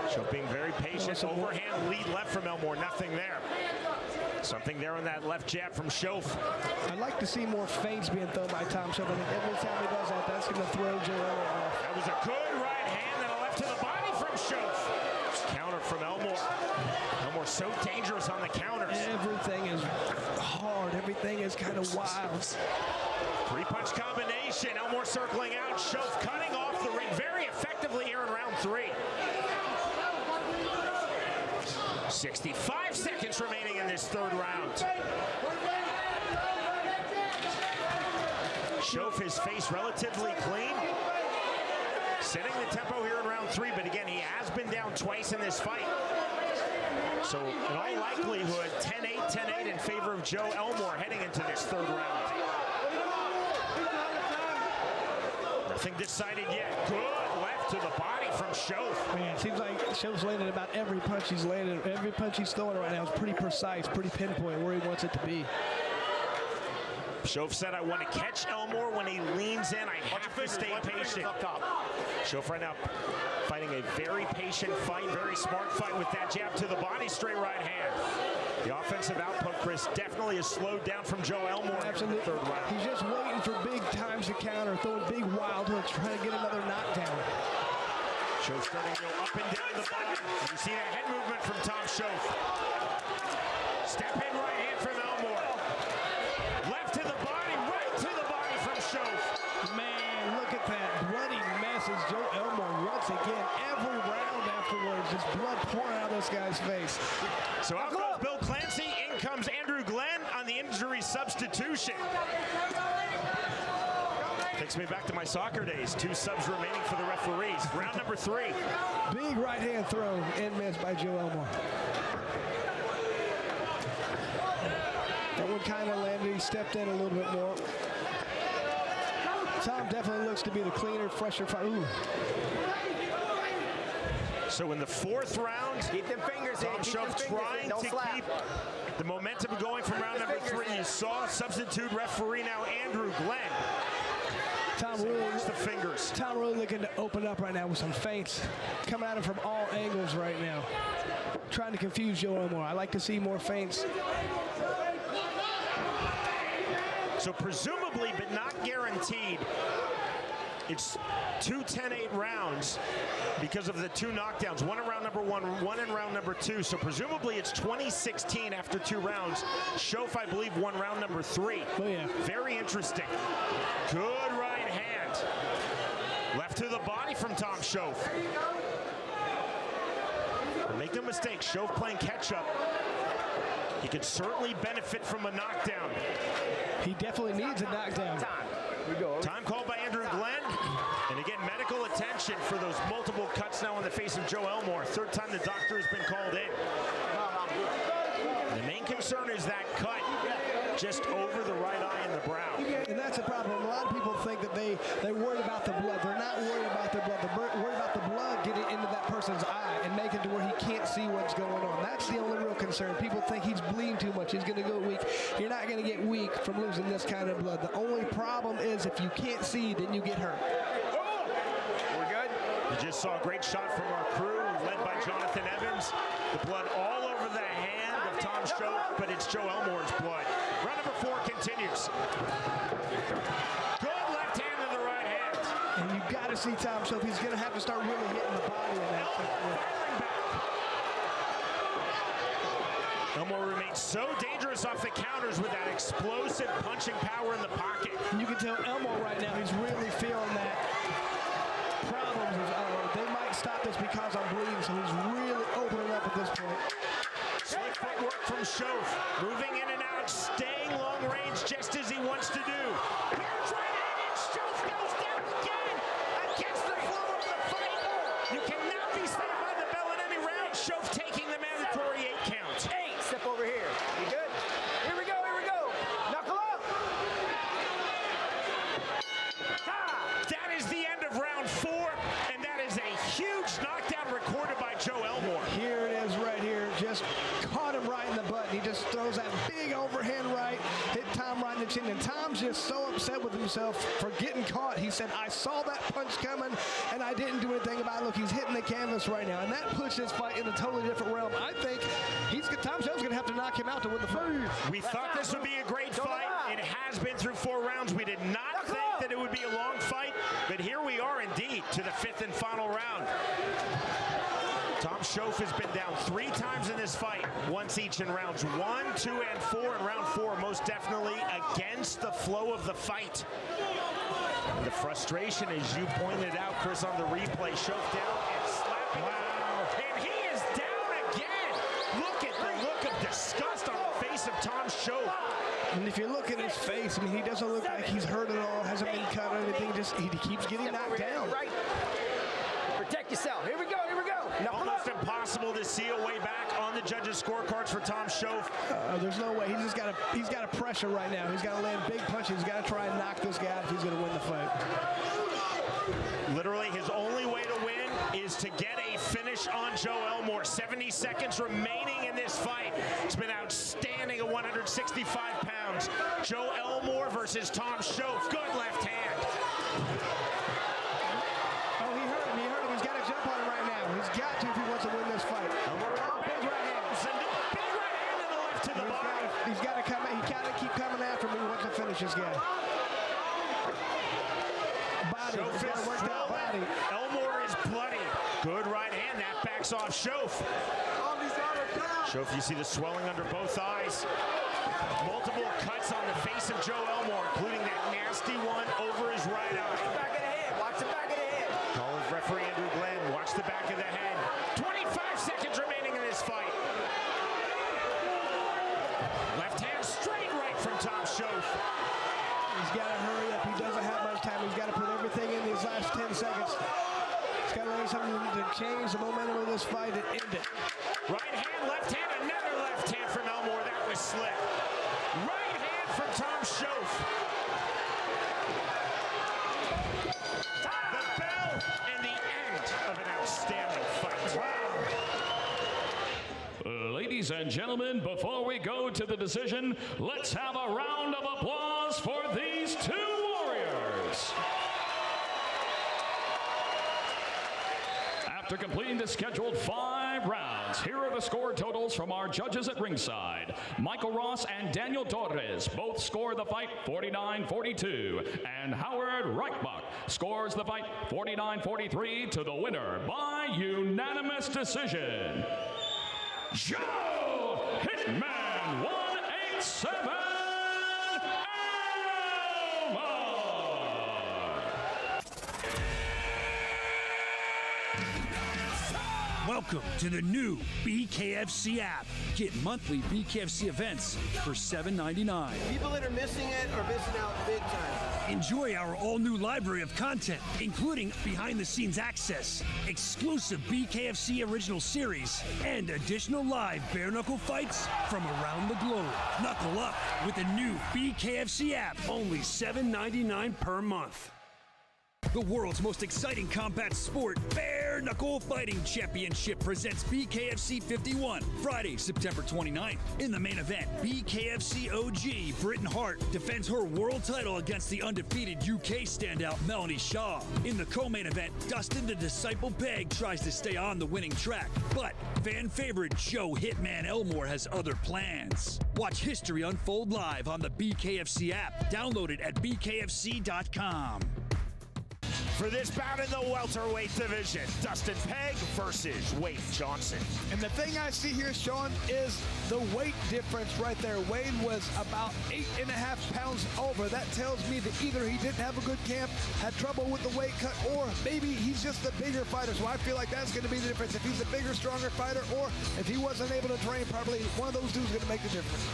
Shoaf being very patient. Overhand lead left from Elmore. Nothing there. Something there on that left jab from Shoaf. I'd like to see more feints being thrown by Tom Shoaf. I think every time he does that, that's going to throw Joe Elmore off. That was a good right hand and a left to the body from Shoaf. Counter from Elmore. Elmore so dangerous on the counters. Everything is hard. Everything is kind of wild. 3-punch combination. Elmore circling out. Shoaf cutting off the ring very effectively here in round 3. 65 seconds remaining in this 3rd round. Shoaf his face relatively clean. Setting the tempo here in round 3, but again, he has been down twice in this fight. So in all likelihood, 10-8, 10-8 in favor of Joe Elmore heading into this 3rd round. Nothing decided yet. Good left to the body from Shoaf. Man, it seems like Shoaf's landed about every punch he's landed. Every punch he's throwing right now is pretty precise, pretty pinpoint where he wants it to be. Shoaf said, I want to catch Elmore when he leans in. I have to stay patient. Shoaf right now fighting a very patient fight, very smart fight with that jab to the body, straight right hand. The offensive output, Chris, definitely is slowed down from Joe Elmore in the 3rd round. He's just waiting for big times to counter, throwing big wild hooks, trying to get another knockdown. Show starting to go up and down the body. You see that head movement from Tom Shoaf. Step in right hand from Elmore. Left to the body, right to the body from Shoaf. Man, look at that bloody mess as Joe Elmore once again. Every round afterwards, just blood pouring out of this guy's face. So out goes Bill Clancy. In comes Andrew Glenn on the injury substitution. Takes me back to my soccer days. 2 subs remaining for the referees. Round number 3. Big right hand throw and miss by Joe Elmore. That one kind of landed. He stepped in a little bit more. Tom definitely looks to be the cleaner, fresher fighter. Ooh. So in the 4th round, Keep them fingers in. Tom Shoaf trying to keep the momentum going from round number 3. You saw substitute referee now Andrew Glenn. Tom really looking to open up right now with some feints coming at him from all angles right now. Trying to confuse Joe Elmore. I like to see more feints. So presumably, but not guaranteed, it's 2 10-8 rounds because of the 2 knockdowns. One in round number 1, one in round number 2. So presumably it's 20-16 after 2 rounds. Shoaf, I believe, won round number 3. Oh, yeah. Very interesting. Good right hand. Left to the body from Tom Shoaf. Make no mistake, Shoaf playing catch-up. He could certainly benefit from a knockdown. He definitely needs a knockdown. Time called by Andrew Glenn. And again, medical attention for those multiple cuts now on the face of Joe Elmore. 3rd time the doctor has been called in. The main concern is that cut just over the right eye and the brow. And that's a problem. A lot of people think that they're worried about the blood. They're not worried about the blood. They're worried about the blood getting into that person's eye and making it to where he can't see what's going on. That's the only real concern. People think he's bleeding too much. He's going to go weak. You're not going to get weak from losing this kind of blood. The only problem is if you can't see, then you get hurt. We're good. You just saw a great shot from our crew, led by Jonathan Evans. The blood all over the hand of Tom Shoaf, but it's Joe Elmore's blood. Round number 4 continues. Good left hand to the right hand. And you got to see Tom Shoaf. He's going to have to start really hitting the body in that. Elmore remains so dangerous off the counters with that explosive punching power in the pocket. You can tell Elmore right now, he's really feeling that problems. They might stop this because I'm bleeding, so he's really opening up at this point. Slick footwork from Shoaf, moving in and out, staying long range just as he wants to do. Here's right hand, and Shoaf goes down again against the flow of the fight. You cannot be saved by the bell in any round. Shoaf taking the mandatory 8 count. 8. Step over here. You good? Here we go. Here we go. Knuckle up. That is the end of round 4, and that is a huge knockdown recorded by Joe Elmore. Here it is right here. Just caught him right in the butt. He just throws that big overhand right, hit Tom right in the chin. And Tom's just so upset with himself for getting caught. He said, I saw that punch coming, and I didn't do anything about it. Look, he's hitting the canvas right now, and that puts this fight in a totally different realm. I think Tom Shoaf's going to have to knock him out to win the fight. We thought this would be a great fight. It has been through 4 rounds. We did not think that it would be a long fight, but here we are indeed to the 5th and final round. Tom Shoaf has been down 3 times in this fight, once each in rounds 1, 2, and 4. In round 4, most definitely against the flow of the fight. And the frustration, as you pointed out, Chris, on the replay, Shoaf down and slapping. Wow. And he is down again. Look at the look of disgust on the face of Tom Shoaf. And if you look at his face, I mean, he doesn't look like he's hurt at all, hasn't been cut or anything. Just he keeps getting knocked down. Right. Protect yourself. Here we go. Here we go. Almost impossible to see a way back on the judges' scorecards for Tom Shoaf. There's no way. He's got a pressure right now. He's got to land big punches. He's got to try and knock this guy out if he's going to win the fight. Literally, his only way to win is to get a finish on Joe Elmore. 70 seconds remaining in this fight. It's been outstanding at 165 pounds. Joe Elmore versus Tom Shoaf. Good left hand. Oh, he hurt him. He hurt him. He's got to jump on him right now. He's got to if he wants to win this fight. Big right hand. Big right hand to the left to the body. He's got to come. He got to keep coming after him. He wants to finish this guy. Body. He's got to work that body. Elmore is bloody. Good right hand, that backs off Shof. Shof, you see the swelling under both eyes. Multiple cuts on the face of Joe Elmore, including that nasty one over his right eye. Watch the back of the head. Watch the back of the head. Call of referee Andrew Glenn. Watch the back of the head. 25 seconds remaining in this fight. Left hand straight right from Tom Shof. He's got to hurry up. He doesn't have much time. He's got to put everything in these last 10 seconds. He's got to learn something to change the momentum of this fight and end it. Right hand, left hand, another left hand from Elmore. That was slick. Right hand from Tom Shof. The bell and the end of an outstanding fight. Wow. Ladies and gentlemen, before we go to the decision, let's have a round of applause for these two warriors. After completing the scheduled 5 rounds, here are the score totals from our judges at ringside. Michael Ross and Daniel Torres both score the fight 49-42, and Howard Reichbach scores the fight 49-43 to the winner by unanimous decision. Joe Hitman 187 Elmore. Welcome to the new BKFC app. Get monthly BKFC events for $7.99. People that are missing it are missing out big time. Enjoy our all-new library of content, including behind-the-scenes access, exclusive BKFC original series, and additional live bare-knuckle fights from around the globe. Knuckle up with the new BKFC app, only $7.99 per month. The world's most exciting combat sport, Bare Knuckle Fighting Championship, presents BKFC 51, Friday, September 29th. In the main event, BKFC OG Britain Hart defends her world title against the undefeated UK standout Melanie Shah. In the co-main event, Dustin the Disciple Pague tries to stay on the winning track, but fan favorite Joe Hitman Elmore has other plans. Watch history unfold live on the BKFC app. Download it at bkfc.com. For this bout in the welterweight division, Dustin Pague versus Wade Johnson. And the thing I see here, Sean, is the weight difference right there. Wade was about 8.5 pounds over. That tells me that either he didn't have a good camp, had trouble with the weight cut, or maybe he's just the bigger fighter. So I feel like that's going to be the difference. If he's a bigger, stronger fighter, or if he wasn't able to train properly, one of those dudes is going to make the difference.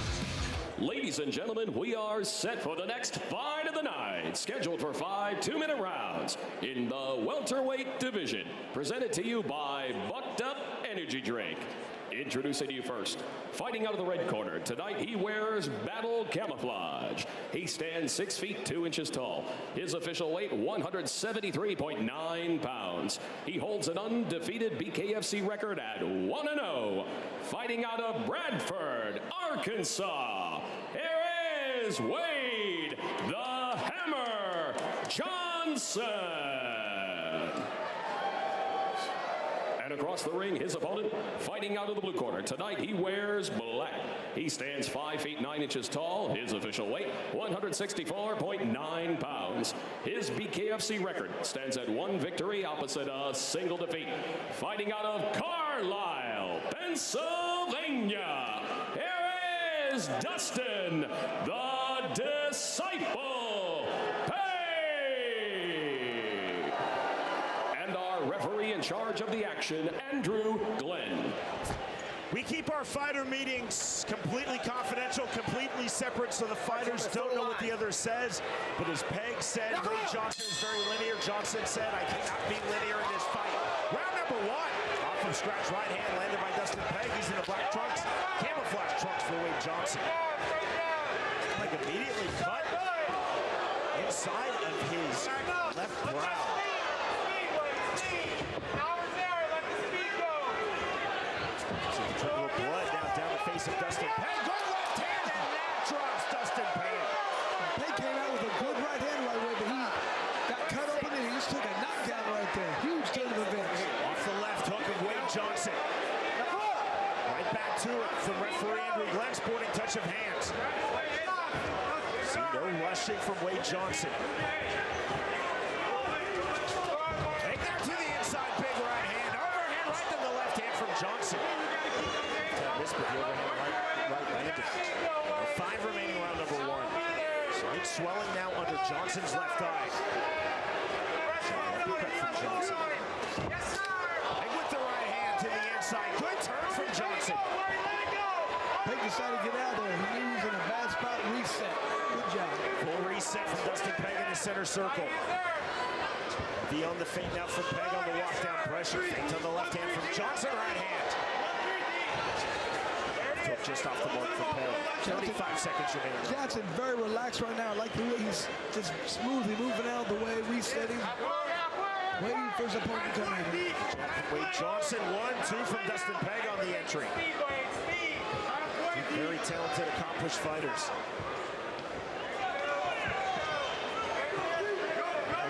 Ladies and gentlemen, we are set for the next fight of the night, scheduled for 5 2-minute rounds in the welterweight division. Presented to you by Bucked Up Energy Drink. Introducing you first, fighting out of the red corner. Tonight he wears battle camouflage. He stands 6 feet 2 inches tall. His official weight, 173.9 pounds. He holds an undefeated BKFC record at 1-0. Fighting out of Bradford, Arkansas. Here is Wade the Hammer Johnson. And across the ring, his opponent, fighting out of the blue corner. Tonight, he wears black. He stands 5 feet 9 inches tall. His official weight, 164.9 pounds. His BKFC record stands at 1 victory opposite a single defeat. Fighting out of Carlisle, Pennsylvania. Here is Dustin, the Disciple Pague. And our referee in charge of the action, Andrew Glenn. We keep our fighter meetings completely confidential, completely separate, so the fighters don't know what the other says. But as Peg said, Wade Johnson is very linear. Johnson said, I cannot be linear in this fight. Round number 1. Off of scratch right hand landed by Dustin Peg. He's in the black trunks. Camouflage trunks for Wade Johnson. Peg immediately cut inside of his left brow. Of Dustin Pague, good left hand, and that drops Dustin Pague. Pague came out with a good right hand right away, but he got cut open and he just took a knockdown right there. Huge turn of events. Off the left hook of Wade Johnson. Right back to it from referee Andrew Glenn, sporting touch of hands. See no rushing from Wade Johnson. Take that to the inside, big right hand. decided to get out of there. He knew he was in a bad spot. Reset. Good job. Full reset from Dustin Pague in the center circle. Beyond the feint now from Pague on the walk-down pressure. Feint on the left hand from Johnson, right hand. Took just off the mark from Pague. 75 seconds remaining. Johnson very relaxed right now. I like the way he's just smoothly moving out of the way, resetting, waiting for his opponent to come in. Wade Johnson, 1-2 from Dustin Pague on the entry. Two very talented, accomplished fighters.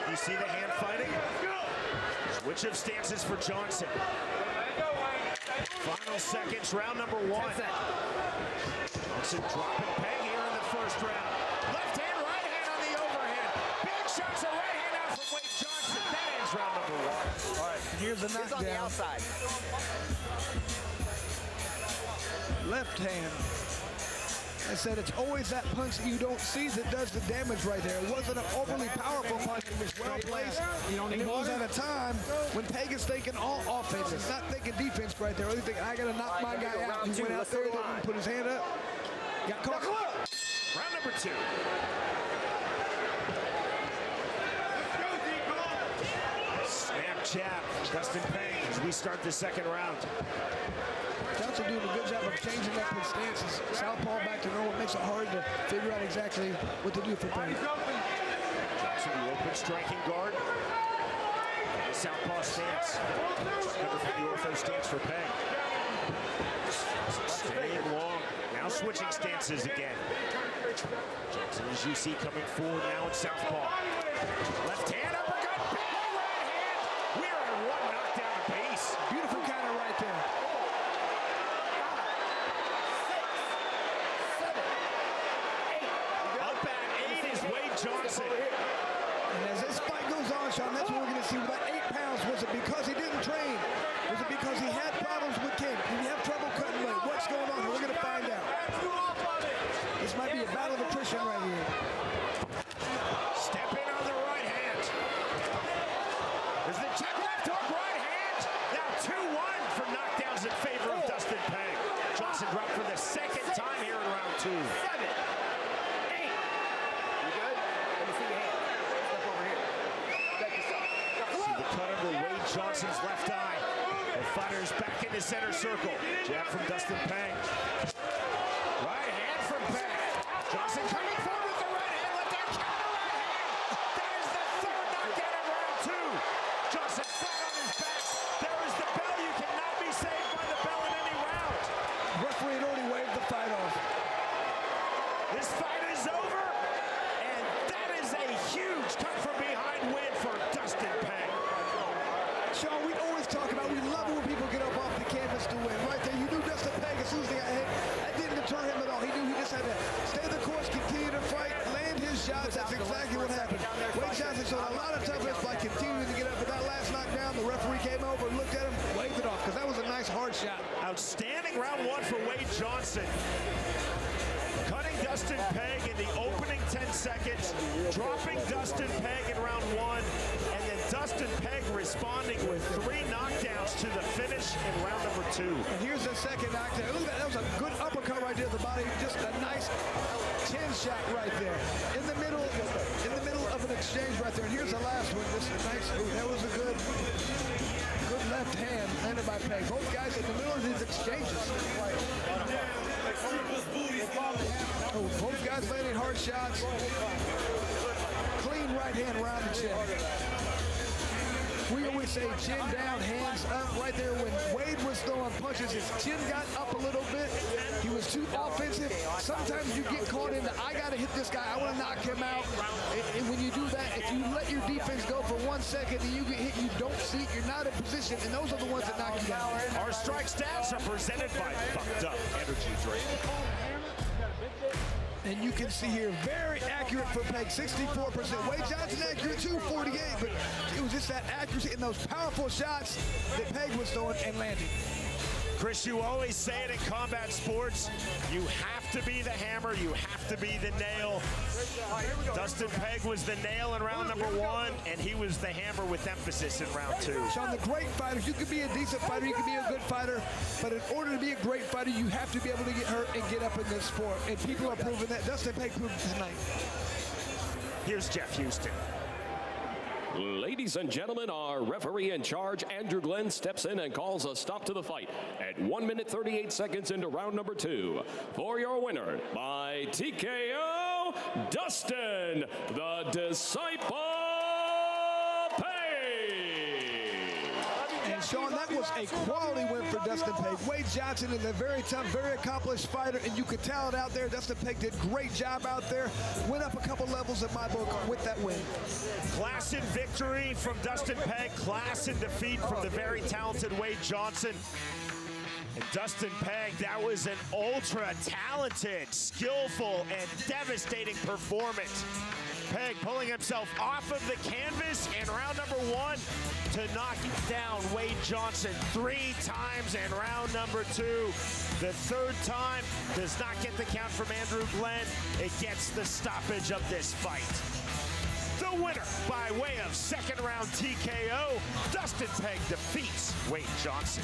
You see the hand fighting? Switch of stances for Johnson. Final seconds, round number 1. Johnson dropping Pague here in the first round. Left hand, right hand on the overhand. Big shots of right hand out from Wade Johnson. That ends round number 1. All right, here's a knockdown. On the outside. Left hand. I said it's always that punch that you don't see that does the damage right there. It wasn't an overly powerful punch. It was well placed. And it was at a time when Pague is thinking all offense. He's not thinking defense right there. He's thinking, I got to knock my guy out. He went out there, didn't put his hand up. Got caught. Round number 2. Snap jab, Dustin Pague as we start the second round. Johnson doing a good job of changing up his stances. Southpaw back to normal. It makes it hard to figure out exactly what to do for Pague. Johnson, the open striking guard. The southpaw stance. Cover for the ortho stance for Pague. Staying long. Now switching stances again. Johnson, as you see, coming forward now in southpaw. Left hand uppercut. Big right hand. We are in one knockdown apiece. Beautiful counter right there. Johnson. And as this fight goes on, Sean, that's what we're going to see. With that 8 pounds, was it because he didn't train? Was it because he had problems with King? Did he have trouble cutting weight? What's going on? We're going to find out. This might be a battle of attrition right here. Step in on the right hand. There's the check left hook, right hand. Now 2-1 from knockdowns in favor of Dustin Pague. Johnson dropped for the second time here in round 2. Johnson's left eye. The fighter's back in the center circle. Jab from Dustin Pague. Right hand from Pague. Johnson coming forward with the right hand. Left hand, counter right hand. That is the third knockdown of round 2. Johnson flat on his back. There is the bell. You cannot be saved by the bell in any round. Referee had already waved the fight off. This fight is over. And that is a huge come from behind win for Dustin Pague. Sean, we always talk about, we love it when people get up off the canvas to win. Right there, you knew Dustin Pague as soon as they got hit. That didn't deter him at all. He knew he just had to stay the course, continue to fight, land his shots. That's exactly what happened. Wade Johnson showed a lot of toughness by continuing to get up. But that last knockdown, the referee came over, looked at him, waved it off, because that was a nice hard shot. Outstanding round 1 for Wade Johnson. Cutting Dustin Pague in the opening 10 seconds, dropping Dustin Pague in round 1, and then Dustin Pague responding with 3 knockdowns to the finish in round number 2. And here's the second knockdown. Look at that. That was a good uppercut right there to the body. Just a nice chin shot right there. In the middle of an exchange right there. And here's the last one. This is nice. Ooh, that was a good left hand landed by Pague. Both guys in the middle of these exchanges. Oh, both guys landing hard shots. Clean right hand around the chin. We always say chin down, hands up. Right there when Wade was throwing punches, his chin got up a little bit. He was too offensive. Sometimes you get caught into, I got to hit this guy. I want to knock him out. And when you do that, if you let your defense go for 1 second and you get hit, you don't see it. You're not in position. And those are the ones that knock you down. Our strike stats are presented by Bucked Up Energy Drink. And you can see here, very accurate for Pague, 64%. Wade Johnson accurate too, 48, but it was just that accuracy in those powerful shots that Pague was throwing and landing. Chris, you always say it in combat sports, you have to be the hammer, you have to be the nail. Dustin Pague was the nail in round number 1, and he was the hammer with emphasis in round 2. Sean, the great fighters, you can be a decent fighter, you can be a good fighter, but in order to be a great fighter, you have to be able to get hurt and get up in this sport. And people are proving that. Dustin Pague proved it tonight. Here's Jeff Houston. Ladies and gentlemen, our referee in charge, Andrew Glenn, steps in and calls a stop to the fight at 1 minute 38 seconds into round number 2. For your winner by TKO, Dustin, the Disciple And Sean, that was a quality win for Dustin Pague. Wade Johnson is a very tough, very accomplished fighter, and you could tell it out there. Dustin Pague did a great job out there. Went up a couple levels in my book with that win. Class and victory from Dustin Pague. Class and defeat from the very talented Wade Johnson. And Dustin Pague, that was an ultra-talented, skillful, and devastating performance. Pague pulling himself off of the canvas in round number 1 to knock down Wade Johnson 3 times in round number 2. The 3rd time does not get the count from Andrew Glenn. It gets the stoppage of this fight. The winner by way of 2nd round TKO, Dustin Pague defeats Wade Johnson.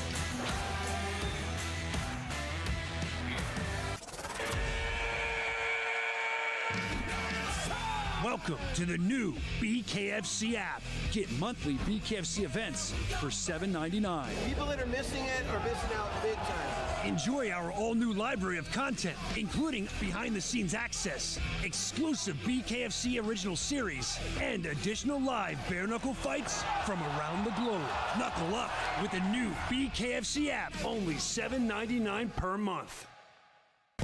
Welcome to the new BKFC app. Get monthly BKFC events for $7.99. People that are missing it are missing out big time. Enjoy our all-new library of content, including behind-the-scenes access, exclusive BKFC original series, and additional live bare-knuckle fights from around the globe. Knuckle up with the new BKFC app, only $7.99 per month.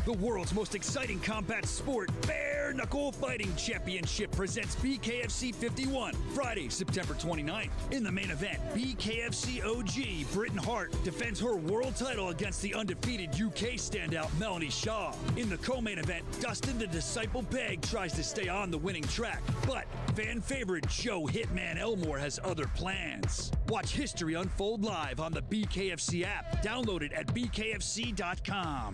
The world's most exciting combat sport, Bare Knuckle Fighting Championship, presents BKFC 51, Friday, September 29th. In the main event, BKFC OG Britain Hart defends her world title against the undefeated UK standout Melanie Shah. In the co-main event, Dustin the Disciple Pague tries to stay on the winning track, but fan favorite Joe Hitman Elmore has other plans. Watch history unfold live on the BKFC app. Download it at bkfc.com.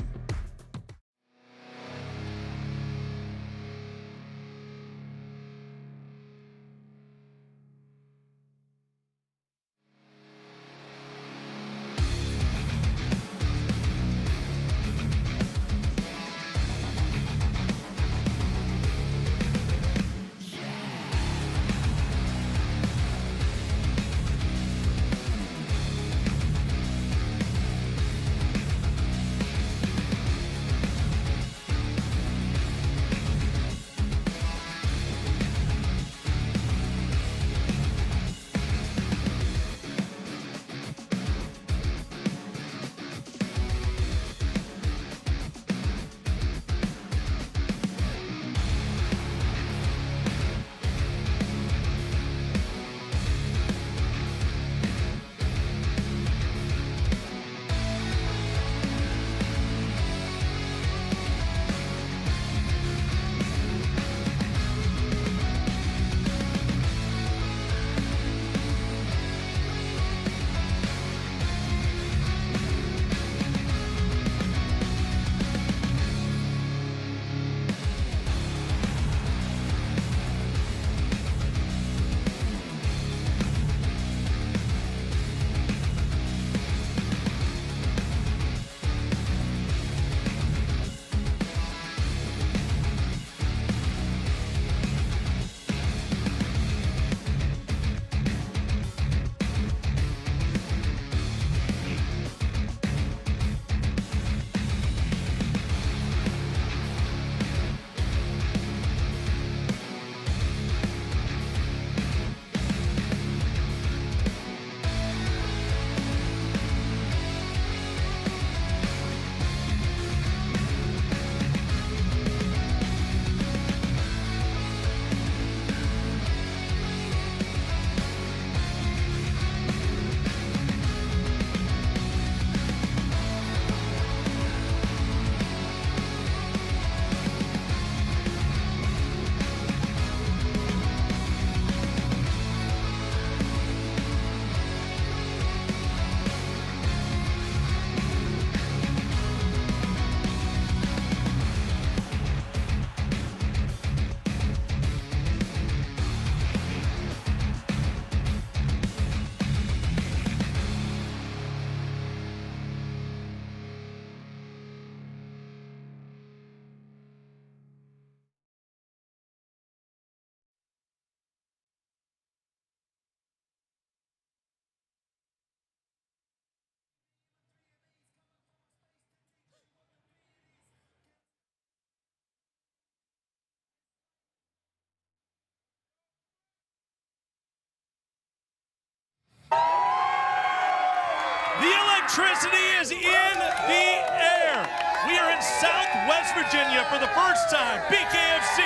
Electricity is in the air. We are in Southwest Virginia for the first time. BKFC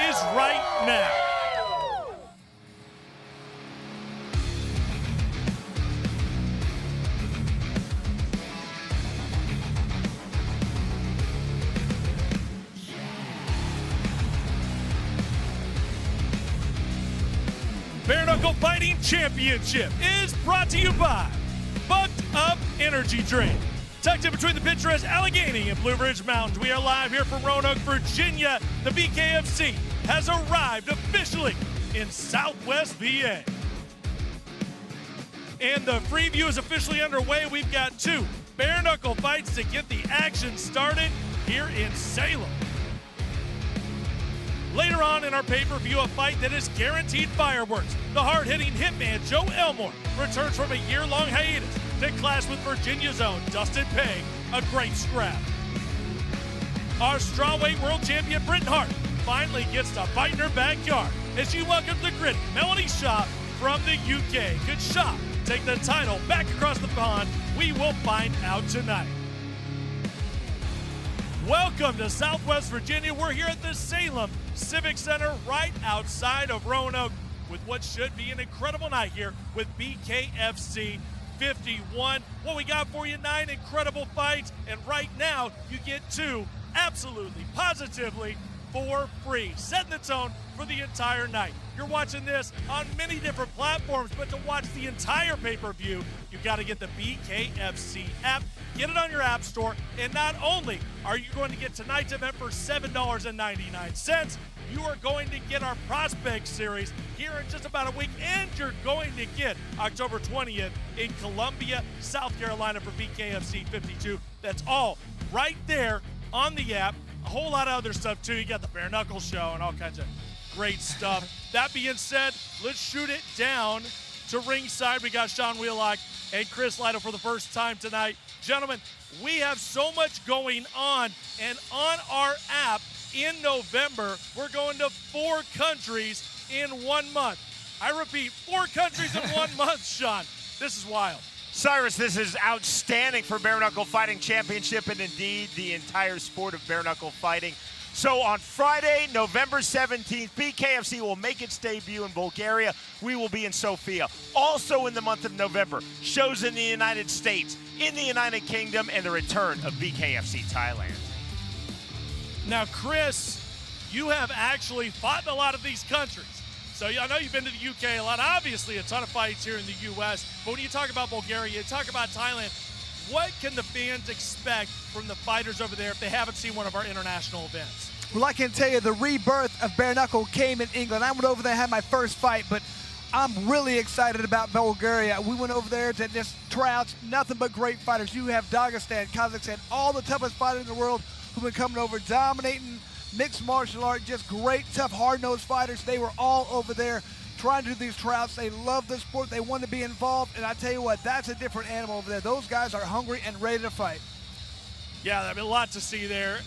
is right now. Bare Knuckle Fighting Championship is brought to you by Bucked Up Energy Drink. Tucked in between the picturesque Allegheny and Blue Ridge Mountains, we are live here from Roanoke, Virginia. The BKFC has arrived officially in Southwest VA. And the free view is officially underway. We've got 2 bare knuckle fights to get the action started here in Salem. Later on in our pay-per-view, a fight that is guaranteed fireworks. The hard-hitting hitman Joe Elmore returns from a year-long hiatus to clash with Virginia's own Dustin Pague, a great scrap. Our strawweight world champion Britain Hart finally gets to fight in her backyard as she welcomes the gritty Melanie Shah from the UK. Could Shah take the title back across the pond? We will find out tonight. Welcome to Southwest Virginia. We're here at the Salem Civic Center right outside of Roanoke with what should be an incredible night here with BKFC 51. What we got for you, 9 incredible fights, and right now you get 2 absolutely, positively for free, setting the tone for the entire night. You're watching this on many different platforms, but to watch the entire pay-per-view, you've got to get the BKFC app. Get it on your app store, and not only are you going to get tonight's event for $7.99, you are going to get our Prospect Series here in just about a week, and you're going to get October 20th in Columbia, South Carolina for BKFC 52. That's all right there on the app. A whole lot of other stuff, too. You got the Bare Knuckle Show and all kinds of great stuff. That being said, let's shoot it down to ringside. We got Sean Wheelock and Chris Lytle for the first time tonight. Gentlemen, we have so much going on, and on our app in November, we're going to 4 countries in 1 month. I repeat, 4 countries in 1 month, Sean. This is wild. Cyrus, this is outstanding for Bare Knuckle Fighting Championship and indeed the entire sport of bare knuckle fighting. So on Friday, November 17th, BKFC will make its debut in Bulgaria. We will be in Sofia. Also in the month of November, shows in the United States, in the United Kingdom, and the return of BKFC Thailand. Now, Chris, you have actually fought in a lot of these countries. So I know you've been to the UK a lot. Obviously, a ton of fights here in the U.S. But when you talk about Bulgaria, you talk about Thailand, what can the fans expect from the fighters over there if they haven't seen one of our international events? Well, I can tell you the rebirth of bare knuckle came in England. I went over there and had my first fight, but I'm really excited about Bulgaria. We went over there to just tryouts, nothing but great fighters. You have Dagestan, Kazakhstan, all the toughest fighters in the world who've been coming over, dominating mixed martial art, just great, tough, hard-nosed fighters. They were all over there trying to do these tryouts. They love the sport. They want to be involved, and I tell you what, that's a different animal over there. Those guys are hungry and ready to fight. Yeah, I mean, a lot to see there.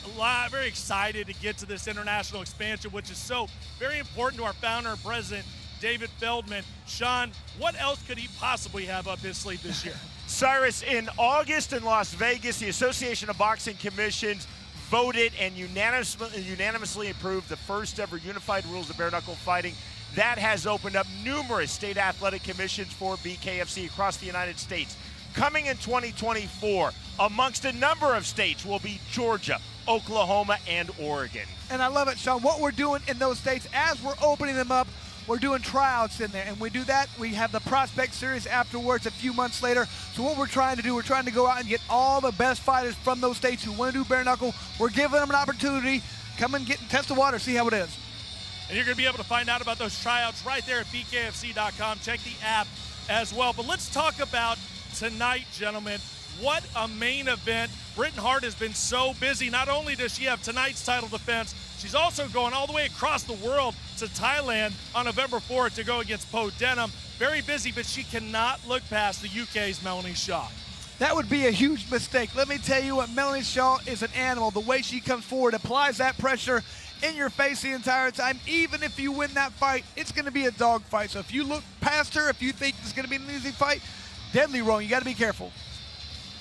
Very excited to get to this international expansion, which is so very important to our founder and president, David Feldman. Sean, what else could he possibly have up his sleeve this year? Cyrus, in August in Las Vegas, the Association of Boxing Commissions voted and unanimously approved the first ever unified rules of bare knuckle fighting. That has opened up numerous state athletic commissions for BKFC across the United States. Coming in 2024, amongst a number of states will be Georgia, Oklahoma, and Oregon. And I love it, Sean. What we're doing in those states, as we're opening them up, we're doing tryouts in there. And we do that, we have the Prospect Series afterwards a few months later. So what we're trying to do, we're trying to go out and get all the best fighters from those states who want to do bare knuckle. We're giving them an opportunity. Come and test the water, see how it is. And you're going to be able to find out about those tryouts right there at BKFC.com. Check the app as well. But let's talk about tonight, gentlemen. What a main event. Britain Hart has been so busy. Not only does she have tonight's title defense, she's also going all the way across the world to Thailand on November 4th to go against Poe Denham. Very busy, but she cannot look past the UK's Melanie Shah. That would be a huge mistake. Let me tell you what, Melanie Shah is an animal. The way she comes forward, applies that pressure in your face the entire time. Even if you win that fight, it's going to be a dog fight. So if you look past her, if you think it's going to be an easy fight, deadly wrong. You got to be careful.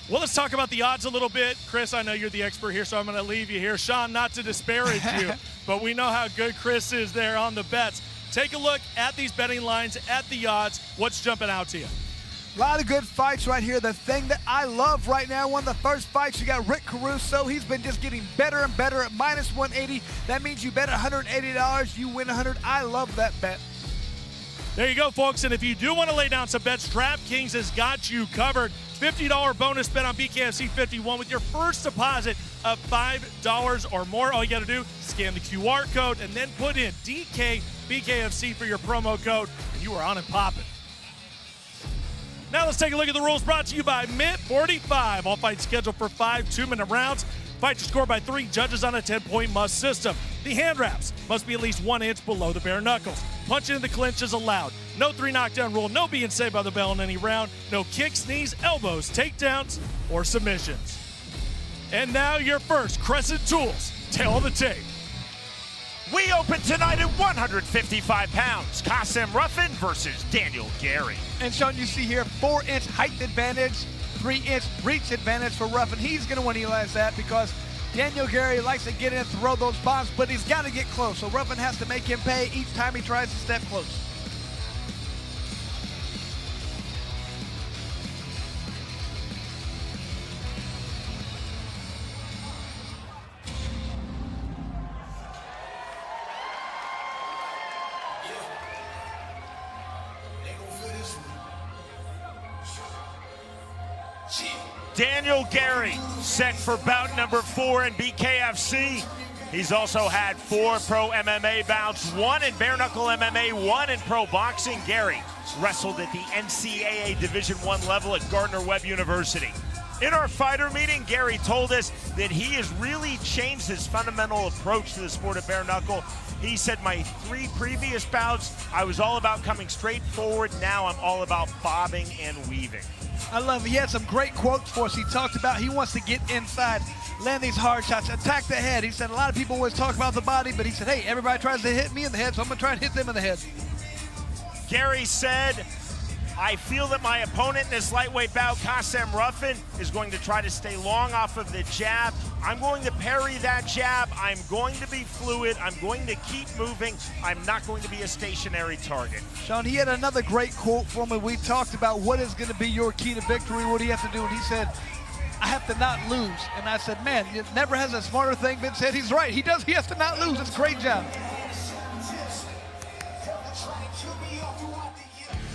Well, let's talk about the odds a little bit. Chris, I know you're the expert here, so I'm going to leave you here. Sean, not to disparage you, but we know how good Chris is there on the bets. Take a look at these betting lines, at the odds. What's jumping out to you? A lot of good fights right here. The thing that I love right now, one of the first fights, you got Rick Caruso. He's been just getting better and better at minus 180. That means you bet $180, you win 100. I love that bet. There you go, folks. And if you do want to lay down some bets, DraftKings has got you covered. $50 bonus bet on BKFC 51 with your first deposit of $5 or more. All you got to do, scan the QR code and then put in BKFC for your promo code, and you are on and popping. Now let's take a look at the rules brought to you by Mint 45. All fights scheduled for 5 2-minute rounds. Fights are scored by 3 judges on a 10-point must system. The hand wraps must be at least 1 inch below the bare knuckles. Punching in the clinch is allowed. No 3 knockdown rule, no being saved by the bell in any round. No kicks, knees, elbows, takedowns, or submissions. And now your first Crescent Tools Tale of the Tape. We open tonight at 155 pounds. Qasim Ruffin versus Daniel Gary. And Sean, you see here, 4-inch height advantage, 3-inch reach advantage for Ruffin. He's going to want to utilize that because Daniel Gary likes to get in and throw those bombs, but he's got to get close. So Ruffin has to make him pay each time he tries to step close. Daniel Gary set for bout number 4 in BKFC. He's also had 4 pro MMA bouts, 1 in bare knuckle MMA, 1 in pro boxing. Gary wrestled at the NCAA Division I level at Gardner-Webb University. In our fighter meeting, Gary told us that he has really changed his fundamental approach to the sport of bare knuckle. He said, my 3 previous bouts, I was all about coming straight forward. Now I'm all about bobbing and weaving. I love it. He had some great quotes for us. He talked about he wants to get inside, land these hard shots, attack the head. He said a lot of people always talk about the body, but he said, hey, everybody tries to hit me in the head, so I'm going to try and hit them in the head. Gary said, I feel that my opponent in this lightweight bout, Qasim Ruffin, is going to try to stay long off of the jab. I'm going to parry that jab. I'm going to be fluid. I'm going to keep moving. I'm not going to be a stationary target. Sean, he had another great quote for me. We talked about what is going to be your key to victory, what do you have to do, and he said, I have to not lose. And I said, man, it never has a smarter thing been said. He's right. He has to not lose. It's a great job.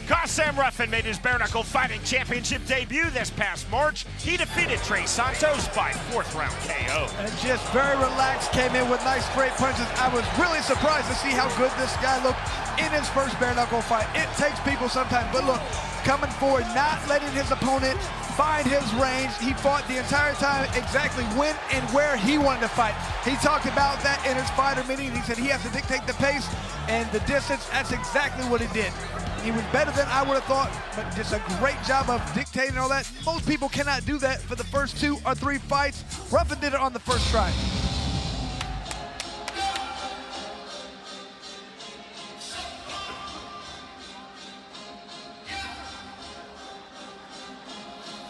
Qasim Ruffin made his bare knuckle fighting championship debut this past March. He defeated Trey Santos by 4th round KO. And just very relaxed, came in with nice straight punches. I was really surprised to see how good this guy looked in his first bare knuckle fight. It takes people sometimes, but look, coming forward, not letting his opponent find his range. He fought the entire time exactly when and where he wanted to fight. He talked about that in his fighter meeting. He said he has to dictate the pace and the distance. That's exactly what he did. He was better than I would have thought, but just a great job of dictating all that. Most people cannot do that for the first 2 or 3 fights. Ruffin did it on the first try.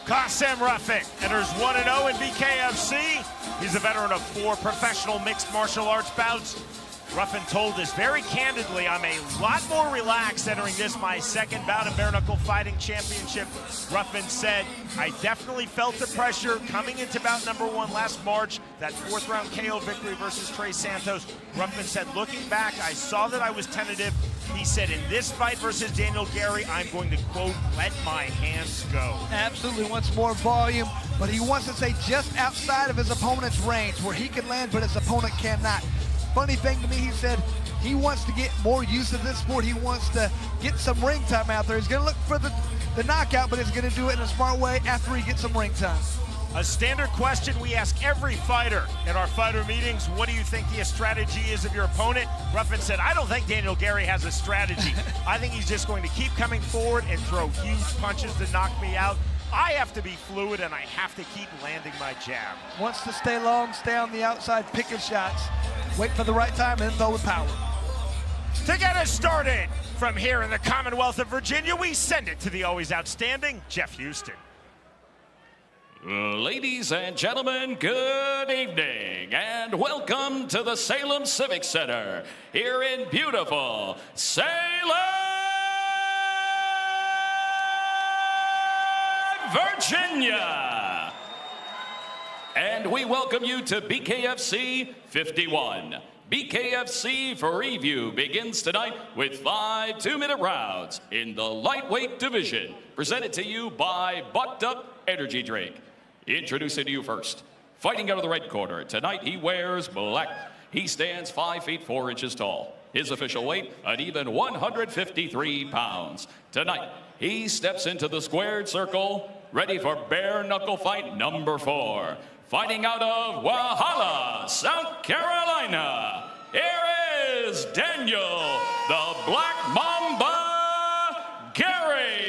Qasim Ruffin enters 1-0 in BKFC. He's a veteran of 4 professional mixed martial arts bouts. Ruffin told us very candidly, I'm a lot more relaxed entering this, my second bout of bare knuckle fighting championship. Ruffin said, I definitely felt the pressure coming into bout number 1 last March, that 4th round KO victory versus Trey Santos. Ruffin said, looking back, I saw that I was tentative. He said, in this fight versus Daniel Gary, I'm going to, quote, let my hands go. Absolutely wants more volume, but he wants to stay just outside of his opponent's range where he can land, but his opponent cannot. Funny thing to me, he said he wants to get more use of this sport. He wants to get some ring time out there. He's going to look for the knockout, but he's going to do it in a smart way after he gets some ring time. A standard question we ask every fighter in our fighter meetings, what do you think the strategy is of your opponent? Ruffin said, I don't think Daniel Gary has a strategy. I think he's just going to keep coming forward and throw huge punches to knock me out. I have to be fluid, and I have to keep landing my jab. Wants to stay long, stay on the outside, pick his shots, wait for the right time, and then throw with power. To get us started, from here in the Commonwealth of Virginia, we send it to the always outstanding Jeff Houston. Ladies and gentlemen, good evening and welcome to the Salem Civic Center here in beautiful Salem, Virginia. And we welcome you to BKFC 51. BKFC for review begins tonight with 5 2-minute rounds in the lightweight division, presented to you by Bucked Up Energy Drink. Introducing to you first, fighting out of the red corner. Tonight he wears black. He stands 5 feet 4 inches tall. His official weight, an even 153 pounds. Tonight, he steps into the squared circle, ready for bare knuckle fight number 4. Fighting out of Walhalla, South Carolina, here is Daniel, the Black Mamba, Gary.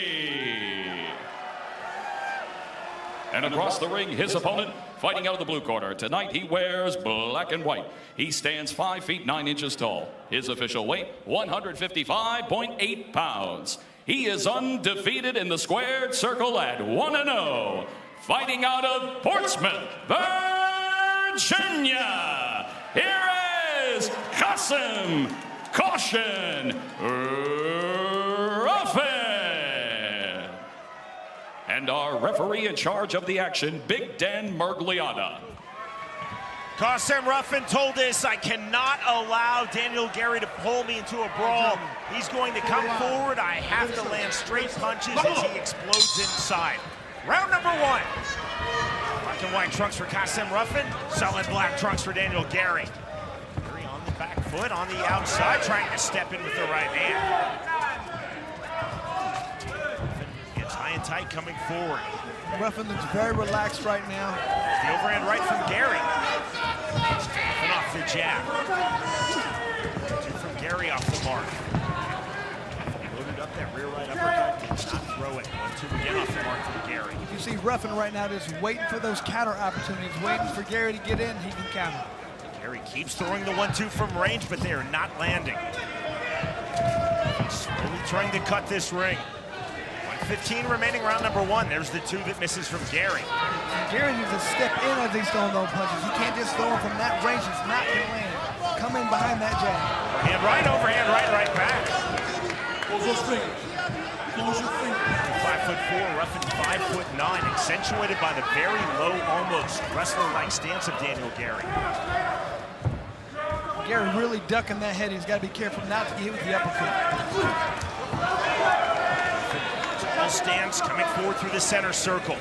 And across the ring, his opponent, fighting out of the blue corner. Tonight, he wears black and white. He stands 5 feet 9 inches tall. His official weight, 155.8 pounds. He is undefeated in the squared circle at 1-0. Fighting out of Portsmouth, Virginia, here is Qasim Caution Ruffin. And our referee in charge of the action, Big Dan Mergliata. Qasim Ruffin told us, I cannot allow Daniel Gary to pull me into a brawl. He's going to come forward. I have to land straight punches as he explodes inside. Round number 1. Black and white trunks for Qasim Ruffin. Solid black trunks for Daniel Gary. Gary on the back foot, on the outside, trying to step in with the right hand. Ruffin gets high and tight coming forward. Ruffin looks very relaxed right now. The overhand right from Gary. Ruffin off the jab. 2 from Gary off the mark. Loaded up that rear right uppercut, did not throw it. 1-2 again off the mark from Gary. You see Ruffin right now just waiting for those counter opportunities, waiting for Gary to get in, he can counter. Gary keeps throwing the 1-2 from range, but they are not landing. He's slowly trying to cut this ring. 1:15 remaining, round number 1. There's the 2 that misses from Gary. Gary needs to step in as he's throwing those punches. He can't just throw them from that range. It's not going to land. Come in behind that jab. Overhand right, right back. Close those fingers. Close your fingers. 5'4", Ruffin 5'9", accentuated by the very low, almost wrestler-like stance of Daniel Gary. Gary really ducking that head. He's got to be careful not to get hit with the uppercut. Tall stance coming forward through the center circle.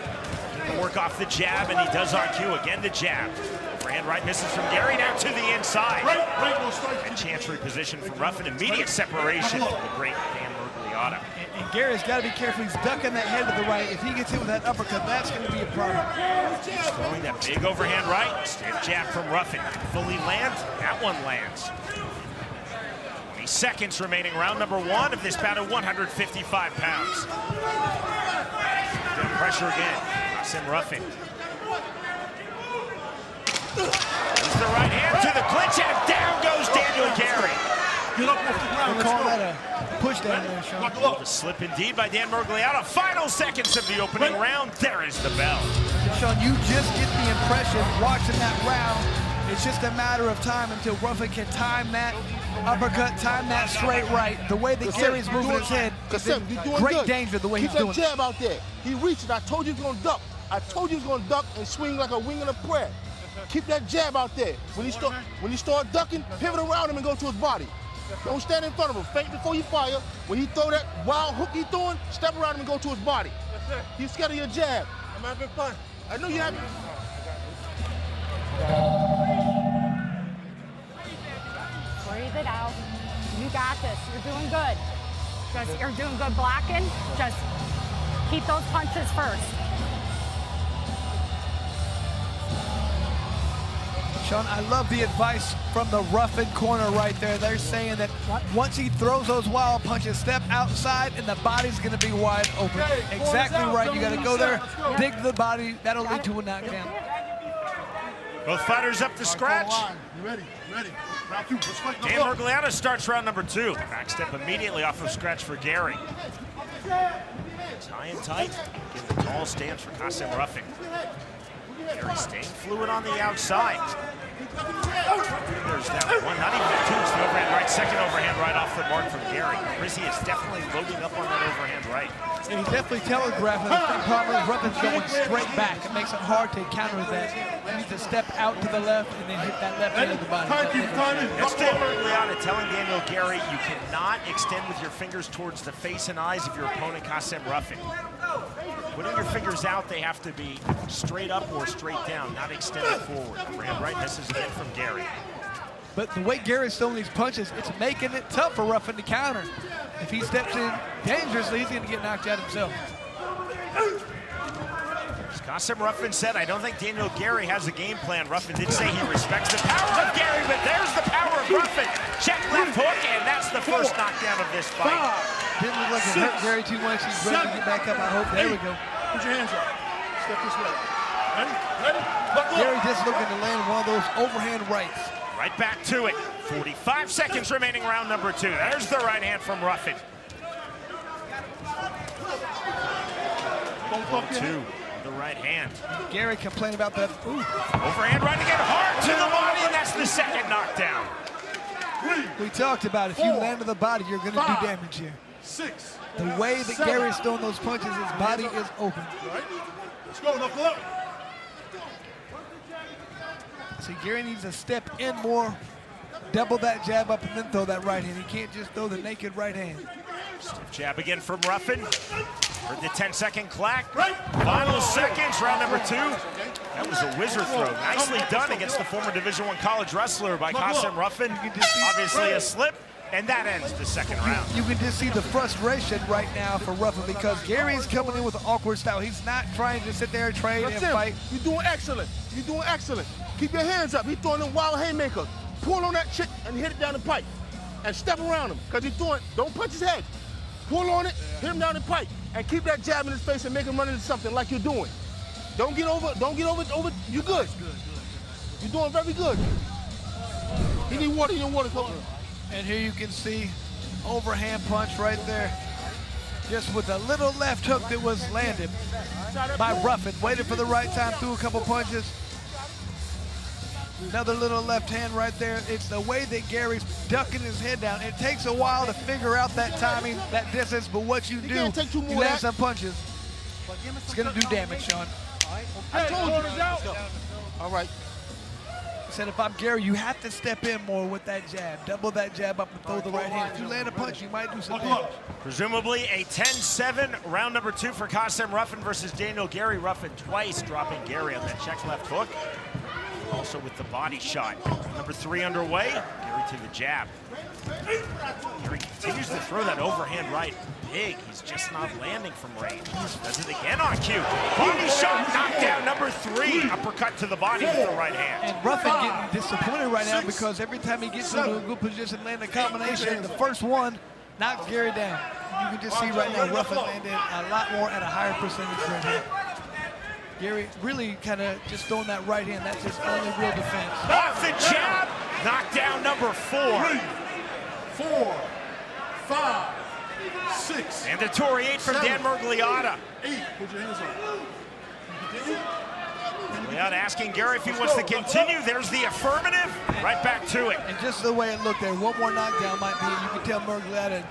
He'll work off the jab, and he does on cue. Again, the jab. Overhand right misses from Gary, now to the inside. And chancery position from Ruffin. Immediate separation from the great Dan Mergliata. And Gary's got to be careful. He's ducking that head to the right. If he gets hit with that uppercut, that's going to be a problem. He's throwing that big overhand right. Stiff jab from Ruffin. Fully lands. That one lands. 20 seconds remaining. Round number 1 of this bout at 155 pounds. Good pressure again. Qasim Ruffin. There's the right hand to the clinch, and down goes Daniel Gary. Get up off the ground. We'll call that a push down there, Sean. The slip indeed by Dan Mergliata. Final seconds of the opening round. There is the bell. Sean, you just get the impression watching that round. It's just a matter of time until Ruffin can time that uppercut, time that straight right. The way that Gary's moving his head is in great danger the way he's doing it. Keep that jab out there. He reached it. I told you he was going to duck. I told you he was going to duck and swing like a wing in a prayer. Keep that jab out there. When he start ducking, pivot around him and go to his body. Don't stand in front of him. Feint before you fire. When he throw that wild hook he's throwing, step around him and go to his body. He's scared of your jab. I'm having fun. I know you have. Breathe it out. You got this. You're doing good. You're doing good blocking. Just keep those punches first. Sean, I love the advice from the Ruffin corner right there. They're saying that once he throws those wild punches, step outside and the body's going to be wide open. Exactly right. You got to go there, dig the body. That'll lead to a knockdown. Both fighters up to scratch. You ready? Ready. Round 2. Let's fight. Dan Mergliata starts round number 2. Back step immediately off of scratch for Gary. His High and tight. Getting a tall stance for Qasim Ruffin. Gary staying fluid on the outside. There's that one, not even a two. It's the overhand right. Second overhand right off the mark from Gary. Rizzi is definitely loading up on that overhand right. And he's definitely telegraphing. The problem is Ruffin's going straight back. It makes it hard to counter that. He needs to step out to the left and then hit that left hand of the body. That's Dan Mergliata telling Daniel Gary, you cannot extend with your fingers towards the face and eyes of your opponent, Qasim Ruffin. Putting your fingers out, they have to be straight up or straight down, not extended forward. Overhand right, this is again from Gary. But the way Gary's throwing these punches, it's making it tough for Ruffin to counter. If he steps in dangerously, he's going to get knocked out himself. As Qasim Ruffin said, I don't think Daniel Gary has a game plan. Ruffin did say he respects the power of Gary, but there's the power of Ruffin. Check left hook, and that's the first knockdown of this fight. Didn't look like it hurt Gary too much. He's ready to get back up, I hope. There we go. Put your hands up. Step this way. Ready? Gary just looking to land one of those overhand rights. Right back to it. 45 seconds remaining, round number 2. There's the right hand from Ruffin. 2, the right hand. Gary complained about that. Ooh. Overhand right again, hard to the body, and that's the second knockdown. We talked about if you land to the body, you're going to do damage here. 6. The way that Gary's throwing those punches, his body is open. Right. Let's go, Knuckle up. See, Gary needs to step in more, double that jab up, and then throw that right hand. He can't just throw the naked right hand. Stiff jab again from Ruffin. Heard the 10-second clack. Final seconds, round number 2. That was a whizzer throw. Nicely done against the former Division I college wrestler by Qasim Ruffin. Obviously a slip, and that ends the second round. You can just see the frustration right now for Ruffin because Gary's coming in with an awkward style. He's not trying to sit there and train and fight. You're doing excellent. You're doing excellent. Keep your hands up. He's throwing them wild haymakers. Pull on that chick and hit it down the pipe. And step around him, because he's doing, don't punch his head. Pull on it, hit him down the pipe, and keep that jab in his face and make him run into something like you're doing. Don't get over, you're good. You're doing very good. He need water, Coach. And here you can see overhand punch right there. Just with a little left hook that was landed by Ruffin. Waited for the right time, threw a couple punches. Another little left hand right there. It's the way that Gary's ducking his head down. It takes a while to figure out that timing, that distance, but what you do, you land some punches. It's going to do damage, Sean. I told you. All right. I said if I'm Gary, you have to step in more with that jab. Double that jab up and throw the right hand. If you land a punch, you might do some damage. Presumably a 10-7, round number 2 for Qasim Ruffin versus Daniel Gary. Ruffin twice dropping Gary on that check left hook. Also with the body shot. Number 3 underway. Gary to the jab. Gary continues to throw that overhand right. Big. He's just not landing from range. Does it again on cue. Body shot, knockdown number 3. Uppercut to the body with the right hand. And Ruffin getting disappointed right now because every time he gets into a good position, land a combination, the first one knocks Gary down. You can just see right now Ruffin landed a lot more at a higher percentage right here. Gary really kind of just throwing that right hand. That's his only real defense. Off the jab. Knockdown number 4. 3, 4, 5, 6. Mandatory 8 from Dan Mergliata. 8. Put your hands up. Mergliata asking Gary if he wants to continue. There's the affirmative. Right back to it. And just the way it looked there, one more knockdown might be, you can tell Mergliata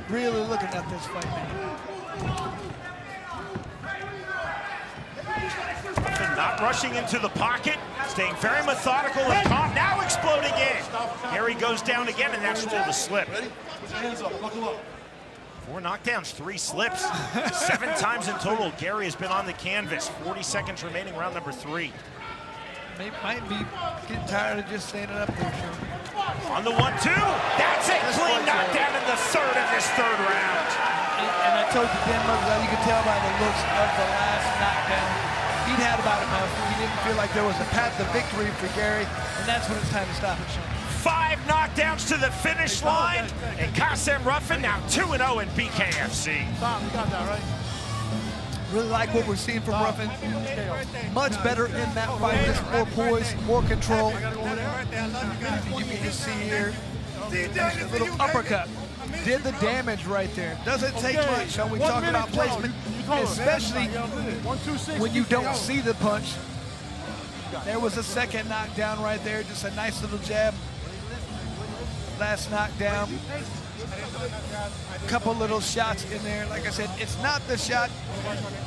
really looking at this fight now. Not rushing into the pocket, staying very methodical and calm. Now exploding in. Gary goes down again, and that's rolled a slip. Ready? Put your hands up. Knuckle up. 4 knockdowns, 3 slips. 7 times in total, Gary has been on the canvas. 40 seconds remaining, round number 3. Might be getting tired of just standing up there, Sean. On the 1-2. That's a clean knockdown in the 3rd of this 3rd round. And I told you, Dan Mergliata, you could tell by the looks of the last knockdown, he'd had about enough. He didn't feel like there was a path to victory for Gary, and that's when it's time to stop it, Sean. 5 knockdowns to the finish line, and Qasim Ruffin now 2-0 in BKFC. Tom, you got that, right? Really like what we're seeing from Ruffin. Much better in that fight, just more poise, more control. You can just see here, a little uppercut did the damage right there. Doesn't take much, so we talk about placement, especially when you don't see the punch. There was a second knockdown right there, just a nice little jab. Last knockdown. Couple little shots in there. Like I said, it's not the shot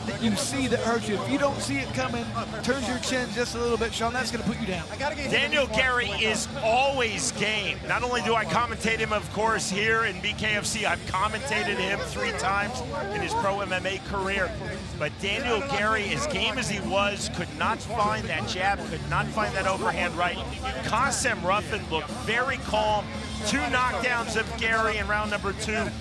that you see that hurts you. If you don't see it coming, turns your chin just a little bit, Sean, that's going to put you down. Daniel Gary is always game. Not only do I commentate him, of course, here in BKFC, I've commentated him 3 times in his pro MMA career. But Daniel Gary, as game as he was, could not find that jab, could not find that overhand right. Qasem Ruffin looked very calm. 2 knockdowns of Gary in round number 2, 3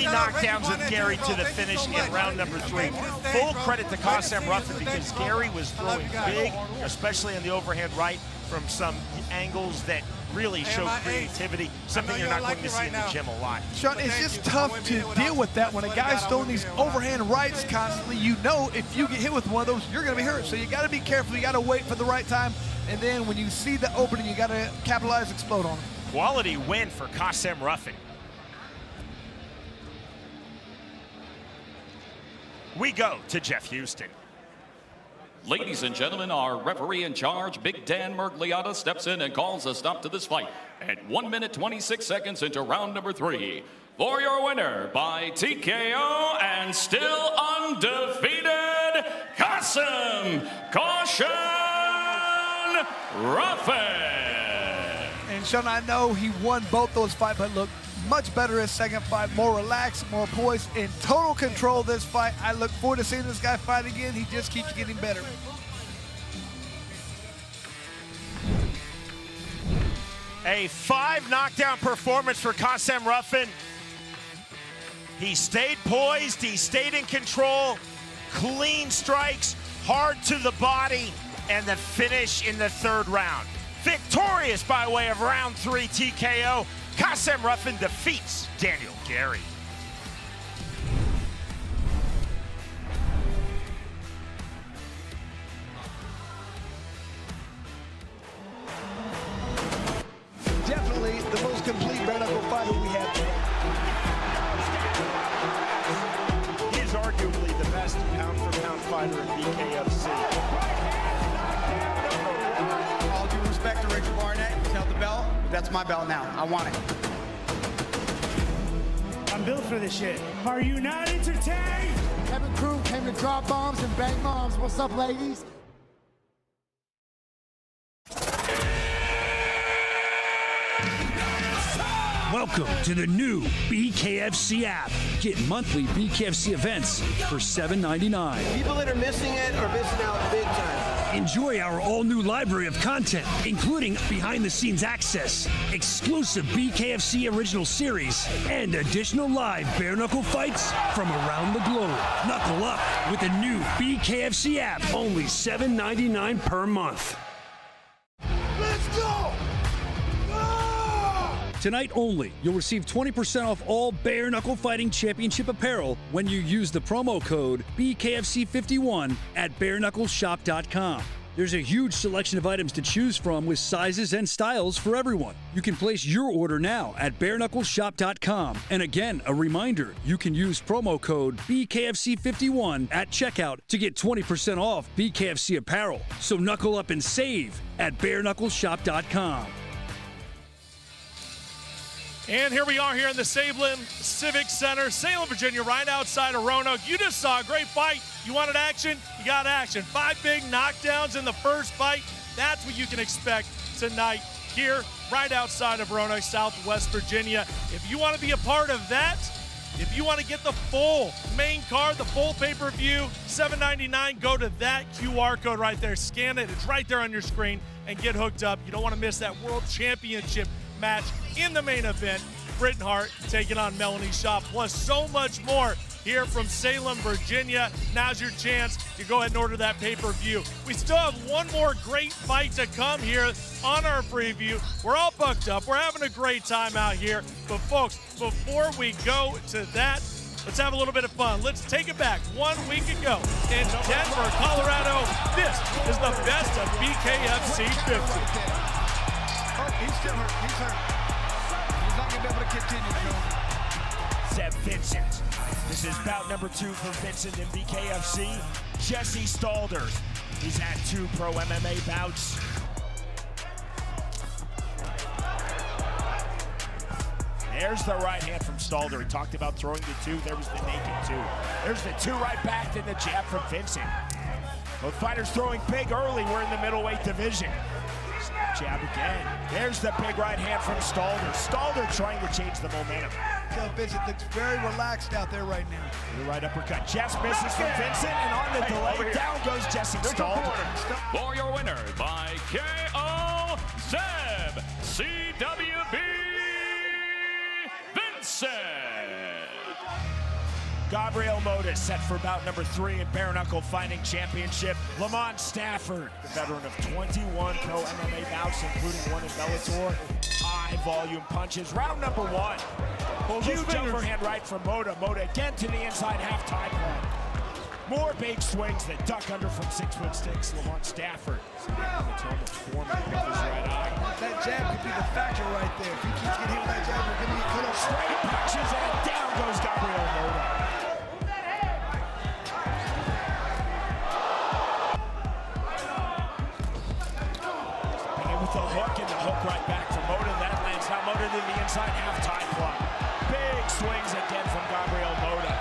knockdowns of Gary to the finish in round number 3. Full credit to Qasem Ruffin because Gary was throwing big, especially on the overhand right from some angles that really show creativity, something you're not going to see in the gym a lot. Sean, it's just tough to deal with that when a guy's throwing these overhand rights constantly. You know if you get hit with one of those, you're going to be hurt. So you got to be careful. You got to wait for the right time. And then when you see the opening, you got to capitalize, explode on it. Quality win for Qasem Ruffin. We go to Jeff Houston. Ladies and gentlemen, our referee in charge, Big Dan Mergliata, steps in and calls a stop to this fight at 1 minute 26 seconds into round number 3. For your winner by TKO and still undefeated, Qasem "Caution" Ruffin. And Sean, I know he won both those fights, but look much better his second fight, more relaxed, more poised, in total control of this fight. I look forward to seeing this guy fight again. He just keeps getting better. A 5 knockdown performance for Qasem Ruffin. He stayed poised, he stayed in control, clean strikes, hard to the body, and the finish in the 3rd round. Victorious by way of round 3 TKO, Qasem Ruffin defeats Daniel Gary. Definitely the most complete bare knuckle fighter we have today. He is arguably the best pound-for-pound fighter in BKFC. All due respect to Richard Barnett, he's held the belt. That's my belt now. I want it. I'm built for this shit. Are you not entertained? Kevin Crew came to drop bombs and bang moms. What's up, ladies? Welcome to the new BKFC app. Get monthly BKFC events for $7.99. People that are missing it are missing out big time. Enjoy our all-new library of content, including behind-the-scenes access, exclusive BKFC original series, and additional live bare-knuckle fights from around the globe. Knuckle up with the new BKFC app, only $7.99 per month. Let's go! Tonight only, you'll receive 20% off all Bare Knuckle Fighting Championship apparel when you use the promo code BKFC51 at bareknuckleshop.com. There's a huge selection of items to choose from with sizes and styles for everyone. You can place your order now at bareknuckleshop.com. And again, a reminder, you can use promo code BKFC51 at checkout to get 20% off BKFC apparel. So knuckle up and save at bareknuckleshop.com. And here we are here in the Salem Civic Center, Salem, Virginia, right outside of Roanoke. You just saw a great fight. You wanted action? You got action. 5 big knockdowns in the first fight. That's what you can expect tonight here, right outside of Roanoke, Southwest Virginia. If you want to be a part of that, if you want to get the full main card, the full pay-per-view, $7.99, go to that QR code right there. Scan it. It's right there on your screen and get hooked up. You don't want to miss that World Championship match in the main event. Britain Hart taking on Melanie Shah, plus so much more here from Salem, Virginia. Now's your chance to go ahead and order that pay-per-view. We still have one more great fight to come here on our preview. We're all bucked up. We're having a great time out here. But folks, before we go to that, let's have a little bit of fun. Let's take it back 1 week ago in Denver, Colorado. This is the best of BKFC 50. He's still hurt. He's hurt. He's not going to be able to continue, Joe. Stephenson. This is bout number 2 for Vincent in BKFC. Jesse Stalders. He's had 2 pro MMA bouts. There's the right hand from Stalder. He talked about throwing the 2. There was the naked 2. There's the 2 right back, then the jab from Vincent. Both fighters throwing big early. We're in the middleweight division. Jab again. There's the big right hand from Stalder. Stalder trying to change the momentum. Vincent looks very relaxed out there right now. The right uppercut just misses from Vincent, and on the delay, down goes Jesse Stalder. For your winner by KO, Zeb CWB Vincent. Gabriel Moda set for bout number 3 in Bare Knuckle Fighting Championship. Lamont Stafford, the veteran of 21 pro MMA bouts, including 1 in Bellator. High volume punches. Round number 1. Huge overhand right from Moda. Moda again to the inside, half tie point. More big swings that duck under from 6-foot sticks. Lamont Stafford. That jab could be the factor right there. If he keeps getting hit with that jab, we're going to get cut off. Straight punches, and down goes Gabriel Moda. With the hook, and the hook right back from Moda. That lands now. Moda to the inside, half tie block. Big swings again from Gabriel Moda.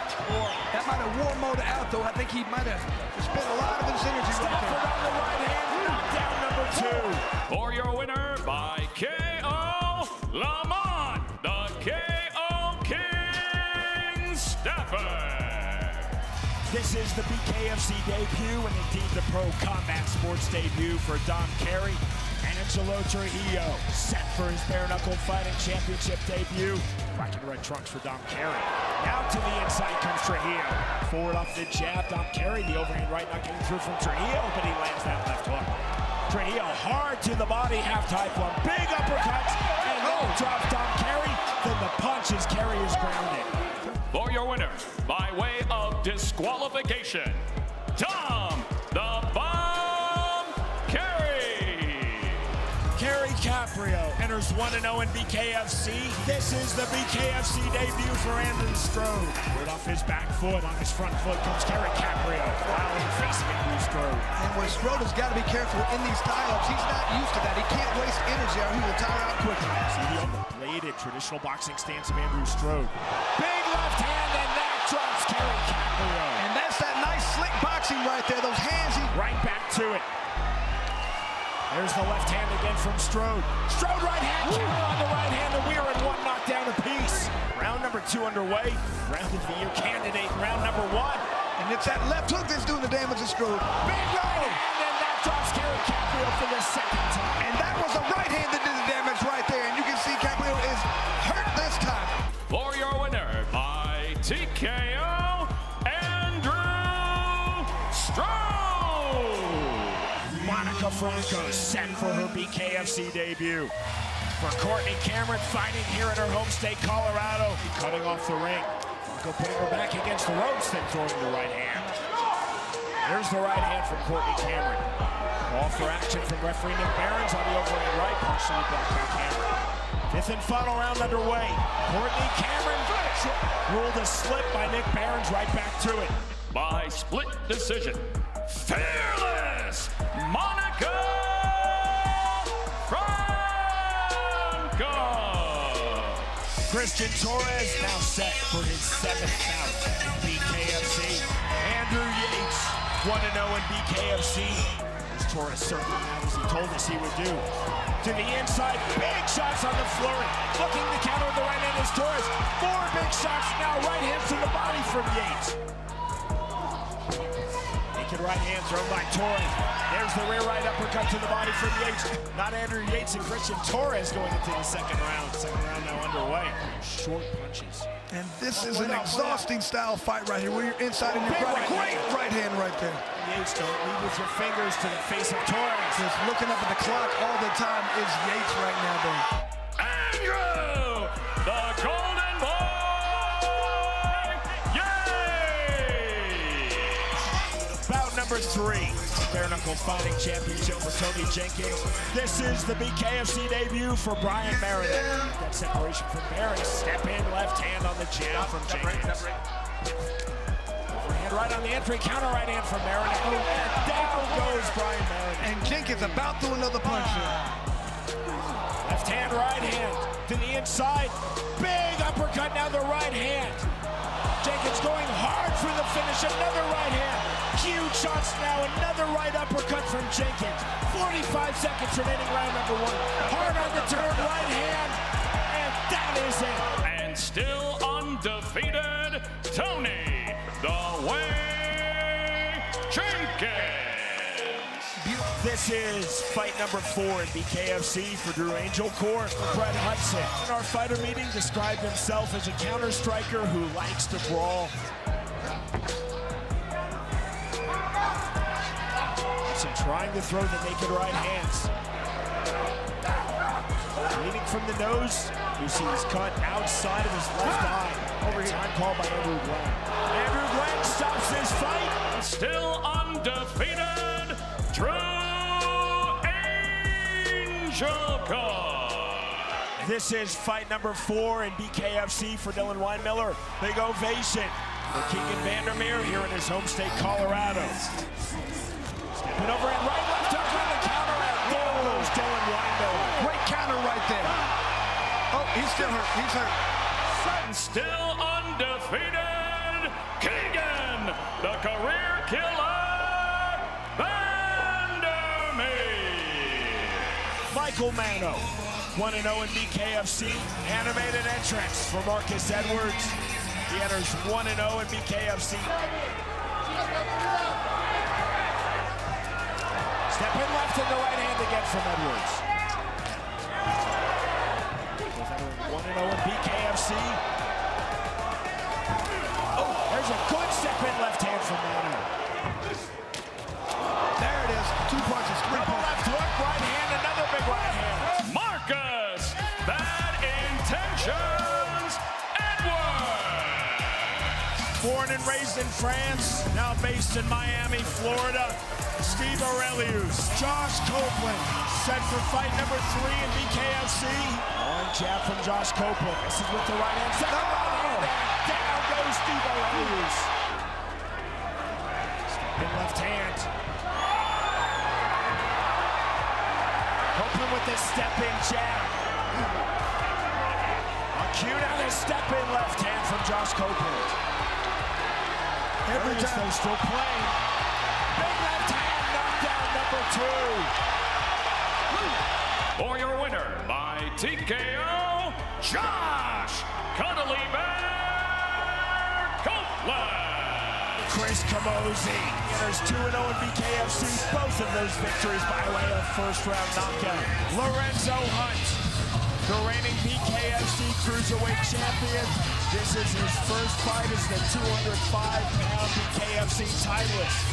That might have wore Moda out, though. I think he might have spent a lot of his energy right there. Stafford on the right hand, knockdown number 2. For your winner by KO, Lamont, the KO King Stafford. This is the BKFC debut, and indeed the pro combat sports debut for Dom Carey. Angelo Trujillo set for his bare knuckle fighting championship debut. Black and red trunks for Dom Carey. Now to the inside comes Trujillo. Forward off the jab, Dom Carey. The overhand right not getting through from Trujillo, but he lands that left hook. Trujillo hard to the body, half tie plumb. Big uppercuts, and then drops Dom Carey. Then the punch as Carey is grounded. For your winner, by way of disqualification, Tom the Bomb Carey. Carey Caprio enters 1-0 in BKFC. This is the BKFC debut for Andrew Strode. Right off his back foot, on his front foot comes Carey Caprio. Wow, facing Andrew Strode. And where Strode has got to be careful in these tie-ups. He's not used to that. He can't waste energy or he will tire out quickly. See the bladed traditional boxing stance of Andrew Strode. Big left hand, and that drops Carey Caprio. And that's that nice slick boxing right there. Those hands, right back to it. There's the left hand again from Strode. Strode right hand, counter on the right hand, and we are in 1 knockdown apiece. Round number 2 underway. Round of the year candidate, round number 1. And it's that left hook that's doing the damage to Strode. Big right hand, and that drops Carey Caprio for the 2nd time. And that was a right hand that did the damage right there. And you can see Caprio is hurt this time. For your winner by TKO, Andrew Strode. Monica Franco set for her BKFC debut. For Courtney Cameron fighting here in her home state, Colorado. Cutting off the ring. Franco putting her back against the ropes, then throwing the right hand. There's the right hand from Courtney Cameron. Call for action from referee Nick Barons on the overhand right, partially blocked by Cameron. 5th and final round underway. Courtney Cameron ruled a slip by Nick Barons, right back to it. By split decision, fearless Monica Franco. Christian Torres now set for his 7th bout in BKFC. Andrew Yates 1-0 in BKFC. As Torres circled out as he told us he would do. To the inside, big shots on the flurry. Looking to counter with the right hand is Torres. 4 big shots now, right hand to the body from Yates. Right hand thrown by Torres. There's the rear right uppercut to the body from Yates. Not Andrew Yates and Christian Torres going into the 2nd round. 2nd round now underway. Short punches. And this is an exhausting style fight right here where you're inside and you're great right hand right there. Yates, don't lead with your fingers to the face of Torres. Just looking up at the clock all the time is Yates right now, though. Andrew, the Golden Boy. number 3, Bare Knuckle Fighting Championship for Tony Jenkins. This is the BKFC debut for Brian Meredith. That separation from Barry. Step in, left hand on the jab from Jenkins. Overhand right on the entry, counter right hand from Meredith. And down goes Brian Meredith. And Jenkins about to another punch here. Left hand, right hand to the inside. Big uppercut, now the right hand. Jenkins going hard for the finish, another right hand. Huge shots now, another right uppercut from Jenkins. 45 seconds remaining, round number 1. Hard on the turn, right hand, and that is it. And still undefeated, Tony the Way Jenkins. This is fight number 4 in BKFC for Drew Angel Court. Brett Hudson, in our fighter meeting, described himself as a counter striker who likes to brawl. Hudson trying to throw the naked right hands. Leading from the nose, you see he's cut outside of his left eye. Over here, time called by Andrew Glenn. Andrew Glenn stops this fight. Still undefeated, Drew Angel Court. This is fight number 4 in BKFC for Dylan Weinmiller. Big ovation for Keegan Vandermeer here in his home state, Colorado. Stepping over and right, left hook on the counter. There goes Dylan Weinmiller. Great counter right there. Oh, he's still hurt. He's hurt. Still undefeated, Keegan, the career killer, Vandermeer. Michael Mano, 1-0 in BKFC. Animated entrance for Marcus Edwards. He enters 1-0 in BKFC. Step in left and the right hand again from Edwards. 1-0 in BKFC. Oh, there's a good step in left hand from Mano. There it is. 2 punches, 3 Double punches. left hook, right hand, another big right hand. Marcus, Bad Intentions, Edwards. Born and raised in France, now based in Miami, Florida. Steve Aurelius, Josh Copeland, set for fight number 3 in BKFC. One jab from Josh Copeland. This is with the right hand. Second right hand. Down goes Steve Aurelius. Step in left hand. Copeland with the step in jab. On cue now, the step in left hand from Josh Copeland. Every time they're still playing. Big left hand, knockdown number 2. For your winner by TKO, Josh Cuddly Bear Copeland. Chris Camozzi enters 2-0 in BKFC. Both of those victories by way of first-round knockout. Lorenzo Hunt, the reigning BKFC Cruiserweight champion. This is his first fight as the 205-pound BKFC titleist.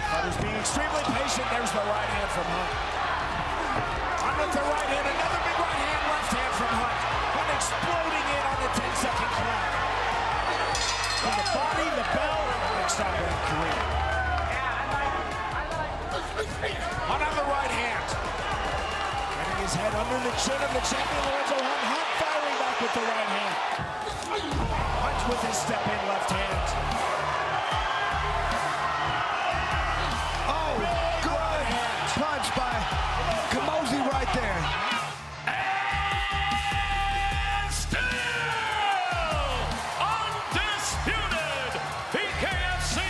Fighters being extremely patient. There's the right hand from Hunt. On with the right hand, another big right hand, left hand from Hunt. Hunt exploding in on the 10-second clock. From the body, the bell, next stop on Creer. Hunt on the right hand. Getting his head under the chin of the champion, Lorenzo Hunt. Hunt firing back with the right hand. Hunt with his step-in left hand. Oh, good punch by Camozzi right there. And still undisputed BKFC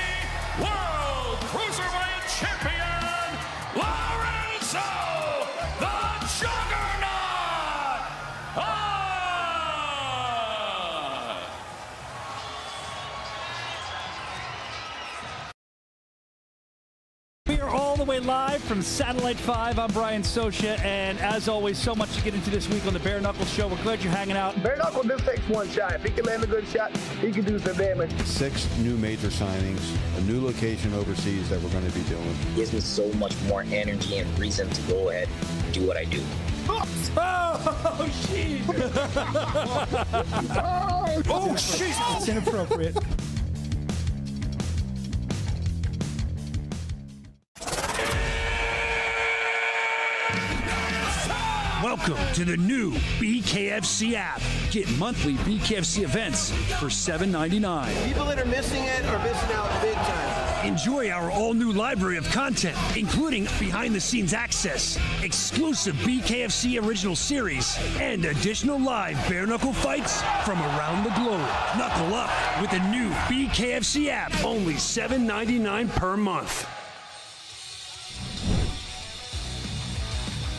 World Cruiserweight Champion, Lorenzo the Juggernaut Hunt. We are all the way live from Satellite 5. I'm Brian Socha, and as always, so much to get into this week on the Bare Knuckle Show. We're glad you're hanging out. Bare Knuckle just takes one shot. If he can land a good shot, he can do some damage. 6 new major signings, a new location overseas that we're going to be doing. It gives me so much more energy and reason to go ahead and do what I do. Oh, shit! Oh, shit! It's inappropriate. Welcome to the new BKFC app. Get monthly BKFC events for $7.99. People that are missing it are missing out big time. Enjoy our all-new library of content, including behind-the-scenes access, exclusive BKFC original series, and additional live bare-knuckle fights from around the globe. Knuckle up with the new BKFC app, only $7.99 per month.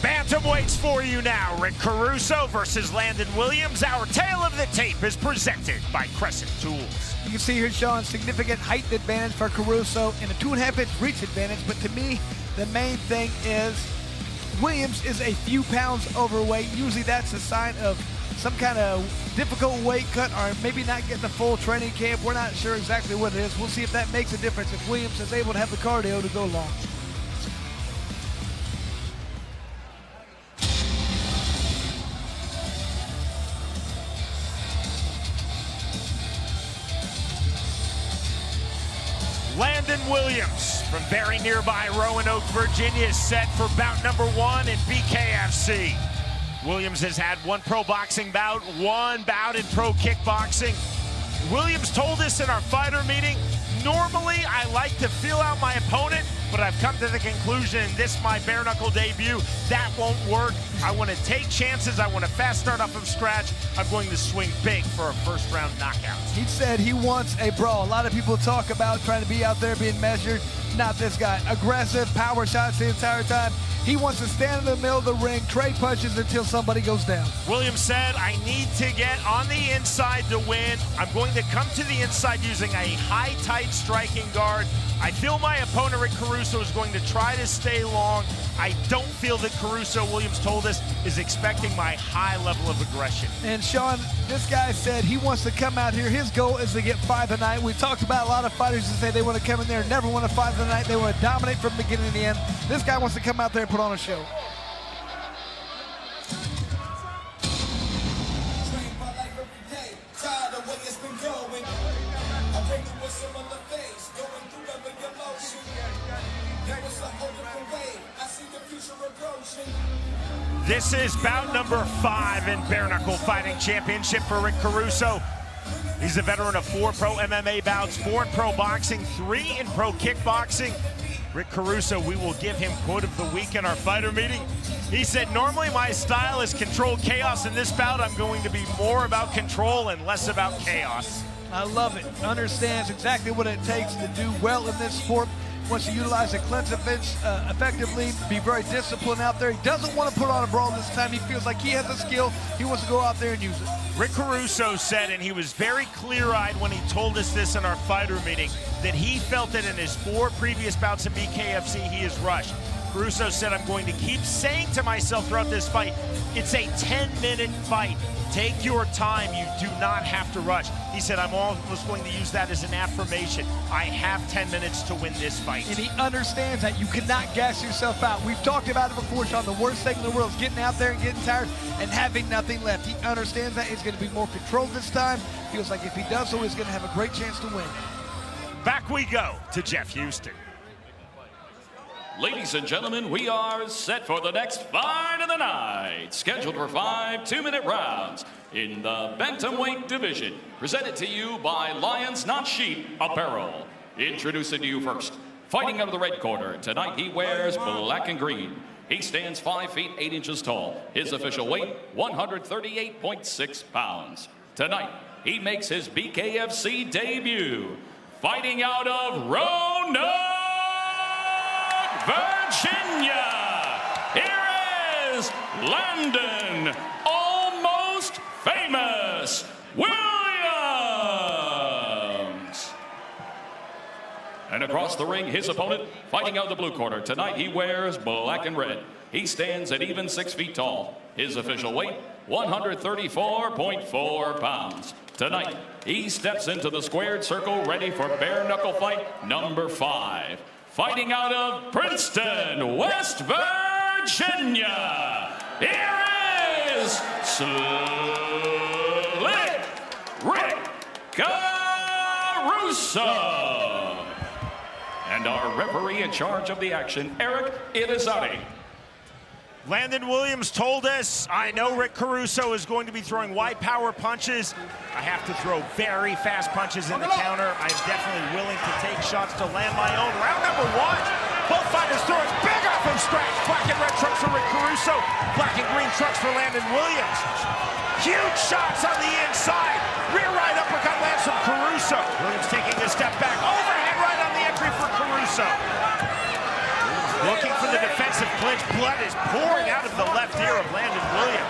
Bantamweights for you now. Rick Caruso versus Landon Williams. Our tale of the tape is presented by Crescent Tools. You can see here, Sean, significant height advantage for Caruso and a 2.5-inch reach advantage. But to me, the main thing is Williams is a few pounds overweight. Usually that's a sign of some kind of difficult weight cut or maybe not getting a full training camp. We're not sure exactly what it is. We'll see if that makes a difference if Williams is able to have the cardio to go long. Landon Williams from very nearby Roanoke, Virginia is set for bout number 1 in BKFC. Williams has had one pro boxing bout, one bout in pro kickboxing. Williams told us in our fighter meeting, normally I like to feel out my opponent, but I've come to the conclusion in this, my bare knuckle debut, that won't work. I want to take chances. I want a fast start up from scratch. I'm going to swing big for a first round knockout. He said he wants a brawl. A lot of people talk about trying to be out there being measured. Not this guy. Aggressive, power shots the entire time. He wants to stand in the middle of the ring, trade punches until somebody goes down. Williams said, I need to get on the inside to win. I'm going to come to the inside using a high, tight striking guard. I feel my opponent, Rick Caruso, is going to try to stay long. I don't feel that Caruso, Williams told us, is expecting my high level of aggression. And Sean, this guy said he wants to come out here. His goal is to get 5 a night. We talked about a lot of fighters that say they want to come in there and never want to 5 a night. They want to dominate from beginning to end. This guy wants to come out there and put on a show. This is bout number 5 in bare knuckle fighting championship for Rick Caruso. He's a veteran of 4 pro MMA bouts, 4 in pro boxing, 3 in pro kickboxing. Rick Caruso, we will give him quote of the week in our fighter meeting. He said, normally my style is controlled chaos. In this bout, I'm going to be more about control and less about chaos. I love it. Understands exactly what it takes to do well in this sport. Wants to utilize the cleanse bench effectively, be very disciplined out there. He doesn't want to put on a brawl this time. He feels like he has a skill. He wants to go out there and use it. Rick Caruso said, and he was very clear-eyed when he told us this in our fighter meeting, that he felt that in his 4 previous bouts in BKFC, he is rushed. Caruso said, I'm going to keep saying to myself throughout this fight, it's a 10-minute fight. Take your time. You do not have to rush. He said, I'm almost going to use that as an affirmation. I have 10 minutes to win this fight. And he understands that you cannot gas yourself out. We've talked about it before, Sean. The worst thing in the world is getting out there and getting tired and having nothing left. He understands that. He's going to be more controlled this time. Feels like if he does so, he's going to have a great chance to win. Back we go to Jeff Houston. Ladies and gentlemen, we are set for the next fight of the night. Scheduled for 5 2-minute rounds in the bantamweight division. Presented to you by Lions Not Sheep Apparel. Introducing to you first, fighting out of the red corner. Tonight he wears black and green. He stands 5 feet 8 inches tall. His official weight, 138.6 pounds. Tonight, he makes his BKFC debut. Fighting out of Roanoke, Virginia, here is Landon, almost famous, Williams. And across the ring, his opponent, fighting out of the blue corner. Tonight, he wears black and red. He stands at even 6 feet tall. His official weight, 134.4 pounds. Tonight, he steps into the squared circle ready for bare knuckle fight number 5. Fighting out of Princeton, West Virginia, here is Slick Rick Caruso. And our referee in charge of the action, Eric Irizarry. Landon Williams told us, I know Rick Caruso is going to be throwing wide power punches. I have to throw very fast punches in the counter. I'm definitely willing to take shots to land my own. Round number 1. Both fighters throwing big off and scratch. Black and red trucks for Rick Caruso. Black and green trucks for Landon Williams. Huge shots on the inside. Rear right uppercut lands from Caruso. Williams taking a step back. Overhand right on the entry for Caruso. Looking for the defensive clinch. Blood is pouring out of the left ear of Landon Williams.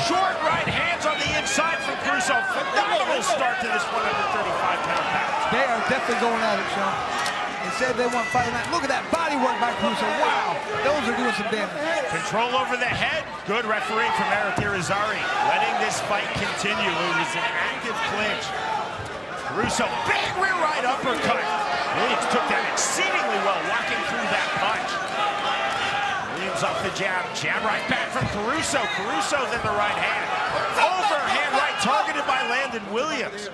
Short right hands on the inside from Caruso. Phenomenal start to this 135-pound bout. They are definitely going at it, Sean. They said they want fighting night. Look at that body work by Caruso. Wow, those are doing some damage. Control over the head. Good refereeing from Eric Irizarry. Letting this fight continue. It was an active clinch. Caruso, big rear right uppercut. Williams took that exceedingly well, walking through that punch. Williams off the jab. Jab right back from Caruso. Caruso then the right hand. Overhand right targeted by Landon Williams.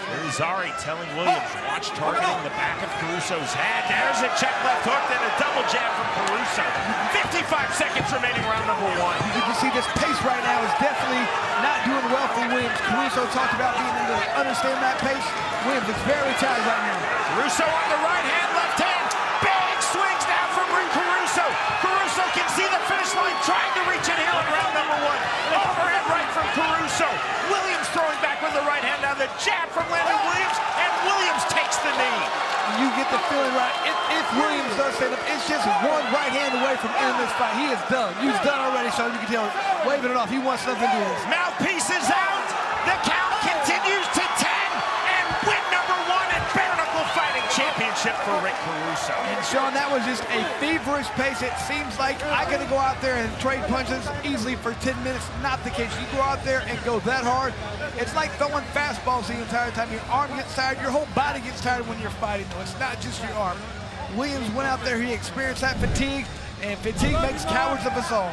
Irizarry telling Williams, watch targeting the back of Caruso's head. There's a check left hook, then a double jab from Caruso. 55 seconds remaining, round number 1. You can see this pace right now is definitely not doing well for Williams. Caruso talked about being able to understand that pace. Williams is very tired right now. Caruso on the right hand, left hand. Big swings now from Rick Caruso. Caruso can see the finish line, trying to reach it here in round number 1. Overhead right from Caruso. Williams throwing back with the right hand. Now the jab from Landon Williams, and Williams takes the knee. You get the feeling right. If Williams does stand up, it's just one right hand away from ending this fight. He is done. He's done already, so you can tell waving it off. He wants nothing to do with this. Mouthpiece is out. The count continues to 10, and win number 1 in bare knuckle fighting championship for Rick Caruso. And Sean, that was just a feverish pace. It seems like I got to go out there and trade punches easily for 10 minutes. Not the case. You go out there and go that hard. It's like throwing fastballs the entire time. Your arm gets tired. Your whole body gets tired when you're fighting, though. It's not just your arm. Williams went out there. He experienced that fatigue, and fatigue makes cowards of us all.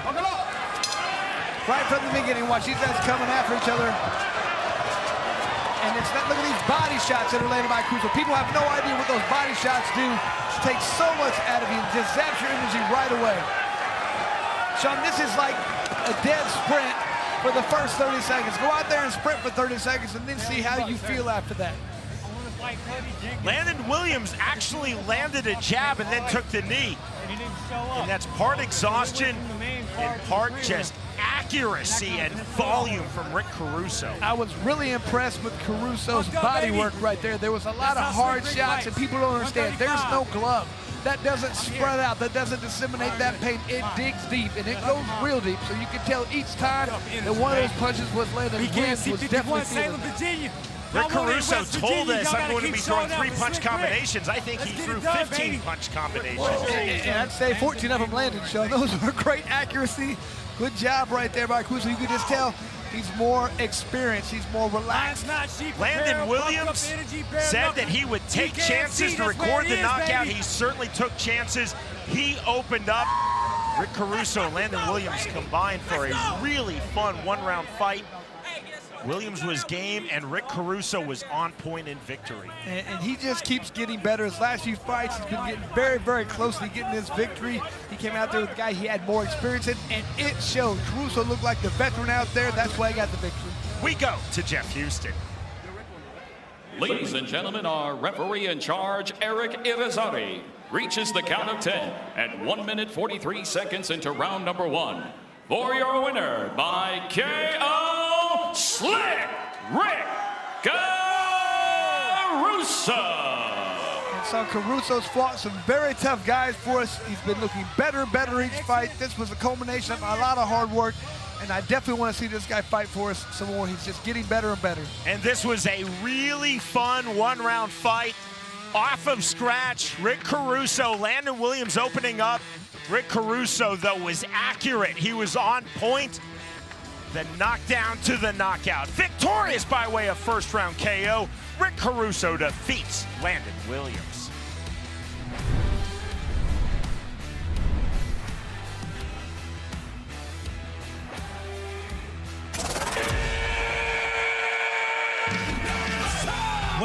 Right from the beginning, watch these guys coming after each other. And it's not, look at these body shots that are landed by Caruso. People have no idea what those body shots do. It takes so much out of you, just zaps your energy right away. Sean, this is like a dead sprint for the first 30 seconds. Go out there and sprint for 30 seconds and then see how you feel after that. Landon Williams actually landed a jab and then took the knee. And that's part exhaustion and part just accuracy and volume from Rick Caruso. I was really impressed with Caruso's body work right there. There was a lot of hard shots, and people don't understand. There's no glove. That doesn't spread out. That doesn't disseminate that pain. It digs deep, and it goes real deep. So you can tell each time that one of those punches was landed. Williams was definitely feeling it. Rick Caruso told us I'm going to be throwing 3-punch combinations. I think he threw 15-punch combinations. And I'd say 14 of them landed, Sean. Those were great accuracy. Good job right there by Caruso. You can just tell he's more experienced. He's more relaxed. Landon Williams said that he would take chances to record the knockout. He certainly took chances. He opened up. Rick Caruso and Landon Williams combined for a really fun one-round fight. Williams was game, and Rick Caruso was on point in victory. And he just keeps getting better. His last few fights, he's been getting very, very close to getting this victory. He came out there with a guy he had more experience in, and it showed. Caruso looked like the veteran out there. That's why he got the victory. We go to Jeff Houston. Ladies and gentlemen, our referee in charge, Eric Irizarry, reaches the count of 10 at 1 minute 43 seconds into round number 1. For your winner by KO, Slick Rick Caruso. And so Caruso's fought some very tough guys for us. He's been looking better and better each fight. This was a culmination of a lot of hard work, and I definitely want to see this guy fight for us some more. He's just getting better and better. And this was a really fun one-round fight. Off of scratch, Rick Caruso, Landon Williams opening up. Rick Caruso, though, was accurate. He was on point. The knockdown to the knockout. Victorious by way of first-round KO. Rick Caruso defeats Landon Williams.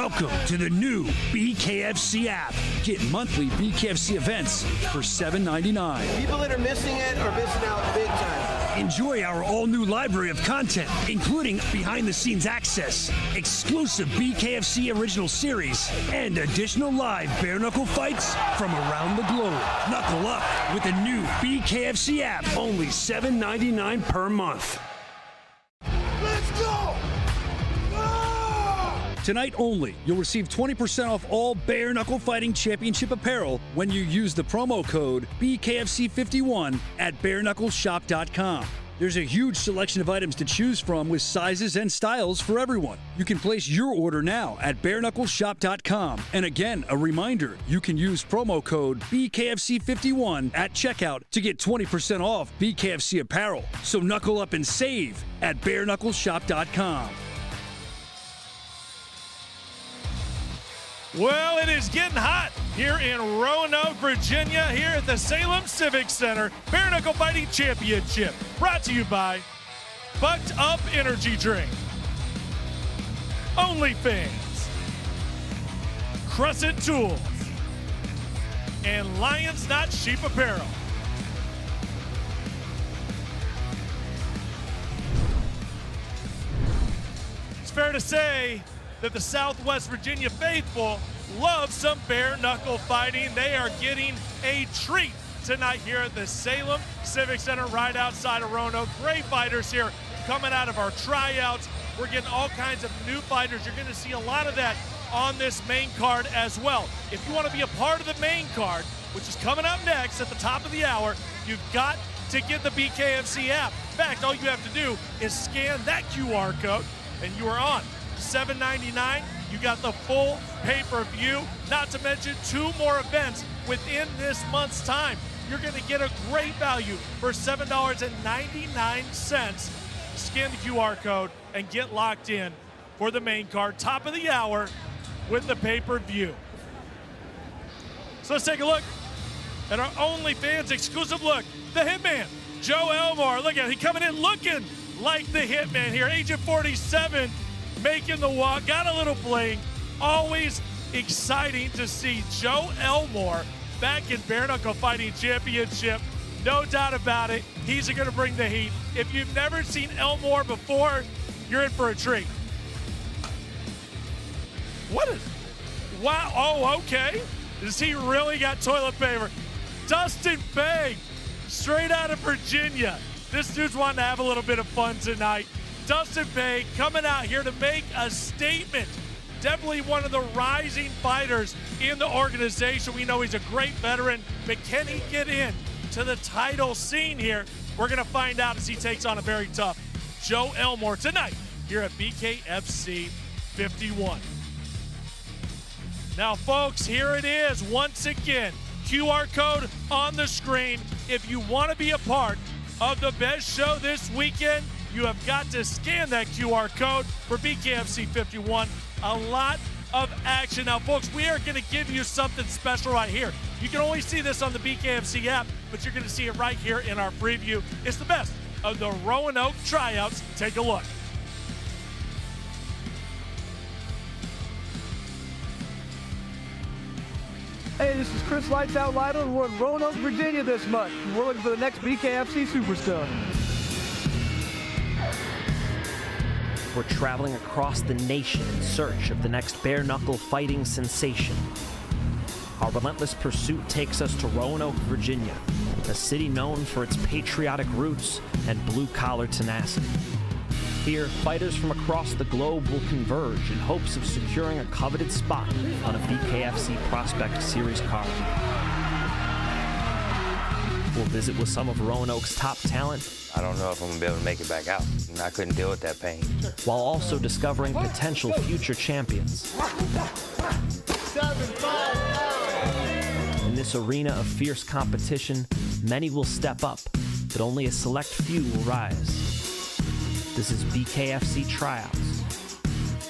Welcome to the new BKFC app. Get monthly BKFC events for $7.99. People that are missing it are missing out big time. Enjoy our all-new library of content, including behind-the-scenes access, exclusive BKFC original series, and additional live bare-knuckle fights from around the globe. Knuckle up with the new BKFC app, only $7.99 per month. Let's go! Tonight only, you'll receive 20% off all Bare Knuckle Fighting Championship apparel when you use the promo code BKFC51 at bareknuckleshop.com. There's a huge selection of items to choose from with sizes and styles for everyone. You can place your order now at bareknuckleshop.com. And again, a reminder, you can use promo code BKFC51 at checkout to get 20% off BKFC apparel. So knuckle up and save at bareknuckleshop.com. Well, it is getting hot here in Roanoke, Virginia, here at the Salem Civic Center Bare Knuckle Fighting Championship, brought to you by Bucked Up Energy Drink, OnlyFans, Crescent Tools, and Lions Not Sheep Apparel. It's fair to say that the Southwest Virginia faithful love some bare knuckle fighting. They are getting a treat tonight here at the Salem Civic Center right outside of Roanoke. Great fighters here coming out of our tryouts. We're getting all kinds of new fighters. You're gonna see a lot of that on this main card as well. If you wanna be a part of the main card, which is coming up next at the top of the hour, you've got to get the BKFC app. In fact, all you have to do is scan that QR code and you are on. $7.99, you got the full pay-per-view, not to mention 2 more events within this month's time. You're gonna get a great value for $7.99. Scan the QR code and get locked in for the main card, top of the hour with the pay-per-view. So let's take a look at our OnlyFans exclusive look. The Hitman, Joe Elmore. Look at it, he coming in looking like the Hitman here. Agent 47 making the walk, got a little bling. Always exciting to see Joe Elmore back in Bare Knuckle Fighting Championship. No doubt about it, he's gonna bring the heat. If you've never seen Elmore before, you're in for a treat. What is, wow, oh, okay. Does he really got toilet paper? Dustin Pague, straight out of Virginia. This dude's wanting to have a little bit of fun tonight. Dustin Pague coming out here to make a statement. Definitely one of the rising fighters in the organization. We know he's a great veteran, but can he get in to the title scene here? We're gonna find out as he takes on a very tough Joe Elmore tonight here at BKFC 51. Now folks, here it is once again. QR code on the screen. If you wanna be a part of the best show this weekend, you have got to scan that QR code for BKFC 51. A lot of action. Now, folks, we are going to give you something special right here. You can only see this on the BKFC app, but you're going to see it right here in our preview. It's the best of the Roanoke tryouts. Take a look. Hey, this is Chris Lights Out Lytle, and we're in Roanoke, Virginia this month. We're looking for the next BKFC superstar. We're traveling across the nation in search of the next bare knuckle fighting sensation. Our relentless pursuit takes us to Roanoke, Virginia, a city known for its patriotic roots and blue-collar tenacity. Here, fighters from across the globe will converge in hopes of securing a coveted spot on a BKFC Prospect Series card. We'll visit with some of Roanoke's top talent. I don't know if I'm gonna be able to make it back out. I couldn't deal with that pain. While also discovering potential future champions. In this arena of fierce competition, many will step up, but only a select few will rise. This is BKFC Tryouts,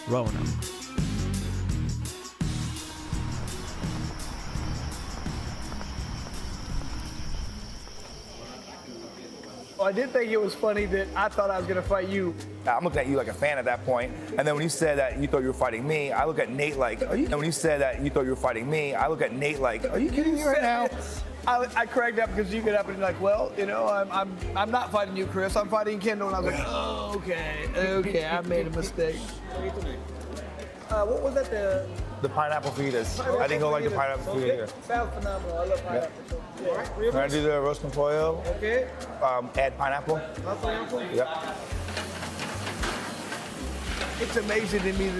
Roanoke. Well, I did think it was funny that I thought I was going to fight you. I'm looking at you like a fan at that point. And then when you said that you thought you were fighting me, I look at Nate like, are you? And when you said that you thought you were fighting me, I look at Nate like, are you kidding me right now? I cracked up because you get up and you're like, well, you know, I'm not fighting you, Chris. I'm fighting Kendall. And I was like, oh, okay, I made a mistake. What was that? The pineapple fajitas. I think he'll like the pineapple fajita here. Sounds phenomenal. I love pineapple. Yeah. Can I do the roast con pollo? Okay. Add pineapple. Pineapple? Yep. It's amazing to me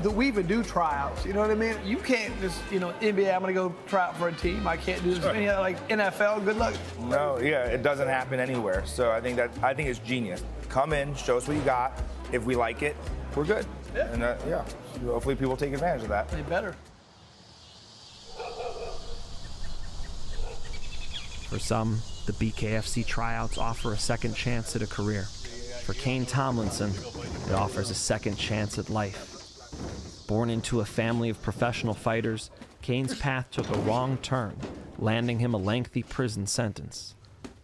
that we even do tryouts. You know what I mean? You can't just, you know, NBA, I'm going to go try out for a team. I can't do this. Sure. Any other, like NFL, good luck. No, yeah, it doesn't happen anywhere. So I think it's genius. Come in, show us what you got. If we like it, we're good. Yeah. And yeah, hopefully people take advantage of that. They better. For some, the BKFC tryouts offer a second chance at a career. For Kane Tomlinson, it offers a second chance at life. Born into a family of professional fighters, Kane's path took a wrong turn, landing him a lengthy prison sentence.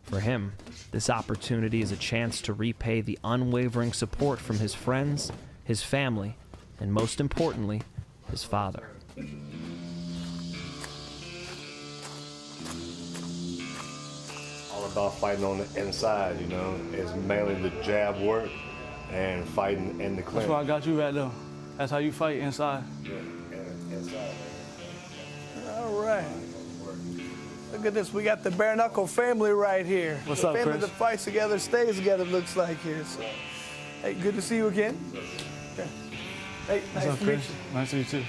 For him, this opportunity is a chance to repay the unwavering support from his friends, his family, and most importantly, his father. All about fighting on the inside, you know. It's mainly the jab work and fighting in the clinch. That's why I got you right there. That's how you fight inside. Yeah, inside. All right. Look at this. We got the bare knuckle family right here. What's up, family Chris? that fights together, stays together, looks like here. So, hey, good to see you again. Okay. Hey, What's nice up, to meet Chris? you. Nice to meet you too.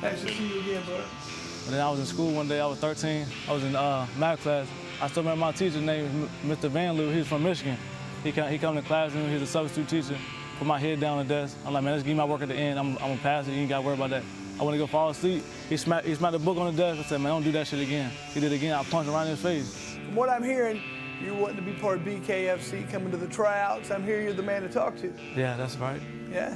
Nice to see you again, bro. And then I was in school one day. I was 13. I was in math class. I still remember my teacher named Mr. Van Loo. He was from Michigan. He come to the classroom. He's a substitute teacher. Put my head down on the desk. I'm like, man, let's give me my work at the end. I'm gonna pass it. You ain't gotta worry about that. I went to go fall asleep. He smacked the book on the desk. I said, man, don't do that shit again. He did it again. I punched him right in his face. From what I'm hearing, you're wanting to be part of BKFC, coming to the tryouts. I'm hearing you're the man to talk to. Yeah, that's right. Yeah?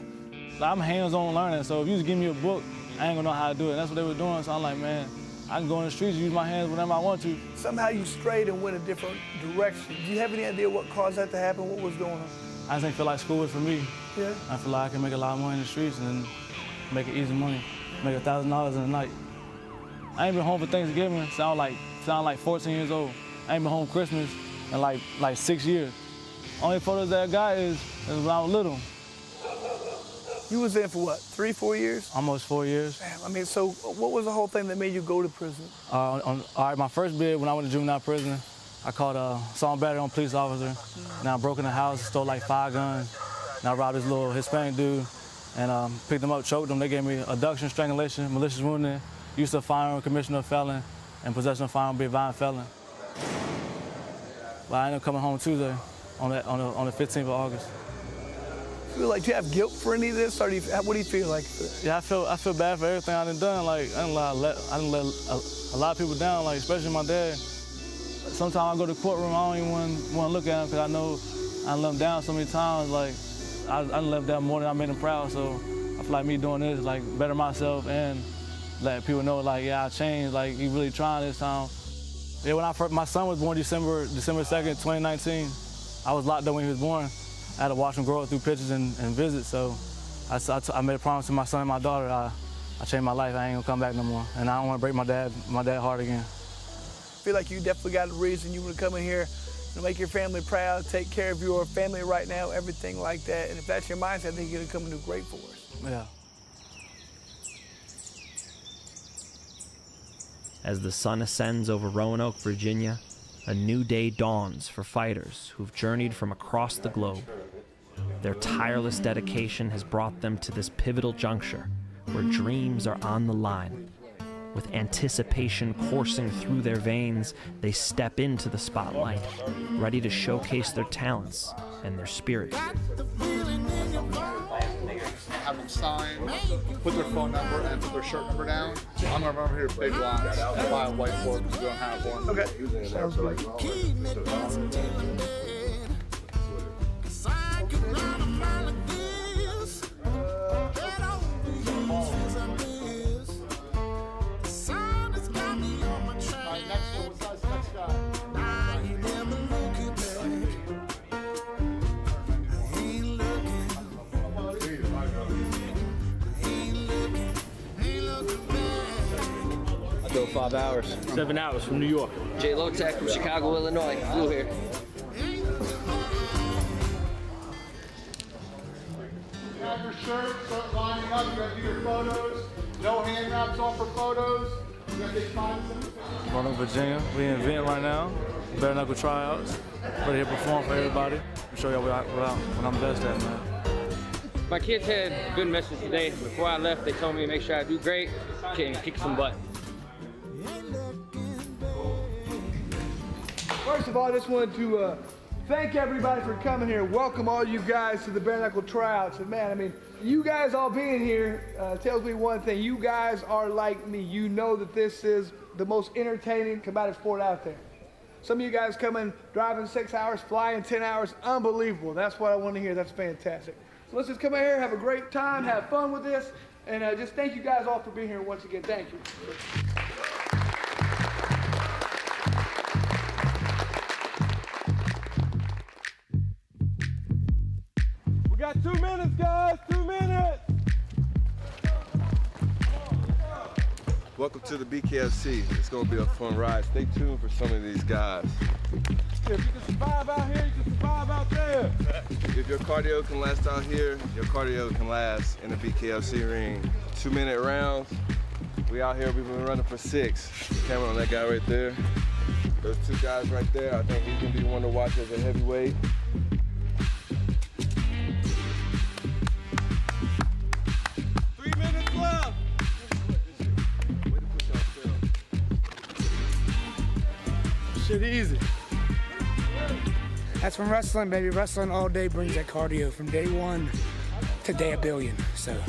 Like, I'm hands-on learning, so if you just give me a book, I ain't gonna know how to do it. And that's what they were doing, so I'm like, man, I can go in the streets and use my hands whenever I want to. Somehow you strayed and went a different direction. Do you have any idea what caused that to happen? What was going on? I just didn't feel like school was for me. Yeah? I feel like I can make a lot of money in the streets and make it easy money. Make $1,000 in a night. I ain't been home for Thanksgiving, sound like 14 years old. I ain't been home Christmas in like 6 years. Only photos that I got is when I was little. You was there for what, 3, 4 years? Almost 4 years. Damn, I mean, so what was the whole thing that made you go to prison? All right, my first bid when I went to juvenile prison, I caught assault battery on a police officer. Now I broke in the house, stole like 5 guns. Now I robbed this little Hispanic dude and picked him up, choked him. They gave me abduction, strangulation, malicious wounding, use of firearm, commission of felon, and possession of firearm, be a violent felon. But I ended up coming home Tuesday on the 15th of August. Feel like, do you have guilt for any of this, or what do you feel like? Yeah, I feel bad for everything I done. Like I didn't let a lot of people down, like especially my dad. Sometimes I go to the courtroom, I don't even want to look at him because I know I let him down so many times. Like I done let him down more than I made him proud. So I feel like me doing this, like better myself and let people know, like yeah, I changed. Like you really trying this time. Yeah, when my son was born December 2nd, 2019. I was locked up when he was born. I had to watch him grow up through pictures and visits, so I made a promise to my son and my daughter. I changed my life. I ain't gonna come back no more, and I don't want to break my dad heart again. I feel like you definitely got a reason you want to come in here to make your family proud, take care of your family right now, everything like that. And if that's your mindset, I think you're gonna come and do great for us. Yeah. As the sun ascends over Roanoke, Virginia, a new day dawns for fighters who've journeyed from across the globe. Their tireless dedication has brought them to this pivotal juncture where dreams are on the line. With anticipation coursing through their veins, they step into the spotlight, ready to showcase their talents and their spirit. Have them sign, put their phone number and put their shirt number down. I'm gonna run over here big lines and buy a whiteboard because we don't have one. Okay. Sounds good. Still 5 hours. 7 hours from New York. Jay Lotek from Chicago, Illinois. Flew here. Have your shirt, start lining up. You gotta do your photos. No hand wraps on for photos. You gotta take time. Roanoke, Virginia. We in event right now. Bare knuckle tryouts. Ready to perform for everybody. Show y'all what I'm best at, man. My kids had a good message today. Before I left, they told me to make sure I do great and kick some butt. First of all, I just wanted to thank everybody for coming here. Welcome all you guys to the bare knuckle tryouts. And man, I mean, you guys all being here tells me one thing. You guys are like me. You know that this is the most entertaining combative sport out there. Some of you guys coming, driving 6 hours, flying 10 hours. Unbelievable. That's what I want to hear. That's fantastic. So let's just come out here, have a great time, have fun with this, and just thank you guys all for being here once again. Thank you. We got 2 minutes, guys. 2 minutes. Welcome to the BKFC. It's going to be a fun ride. Stay tuned for some of these guys. If you can survive out here, you can survive out there. If your cardio can last out here, your cardio can last in the BKFC ring. 2-minute rounds. We out here, we've been running for 6. Camera on that guy right there. Those 2 guys right there, I think he's going to be one to watch as a heavyweight. Shit easy. That's from wrestling, baby. Wrestling all day brings that cardio from day 1 to day 1 billion. So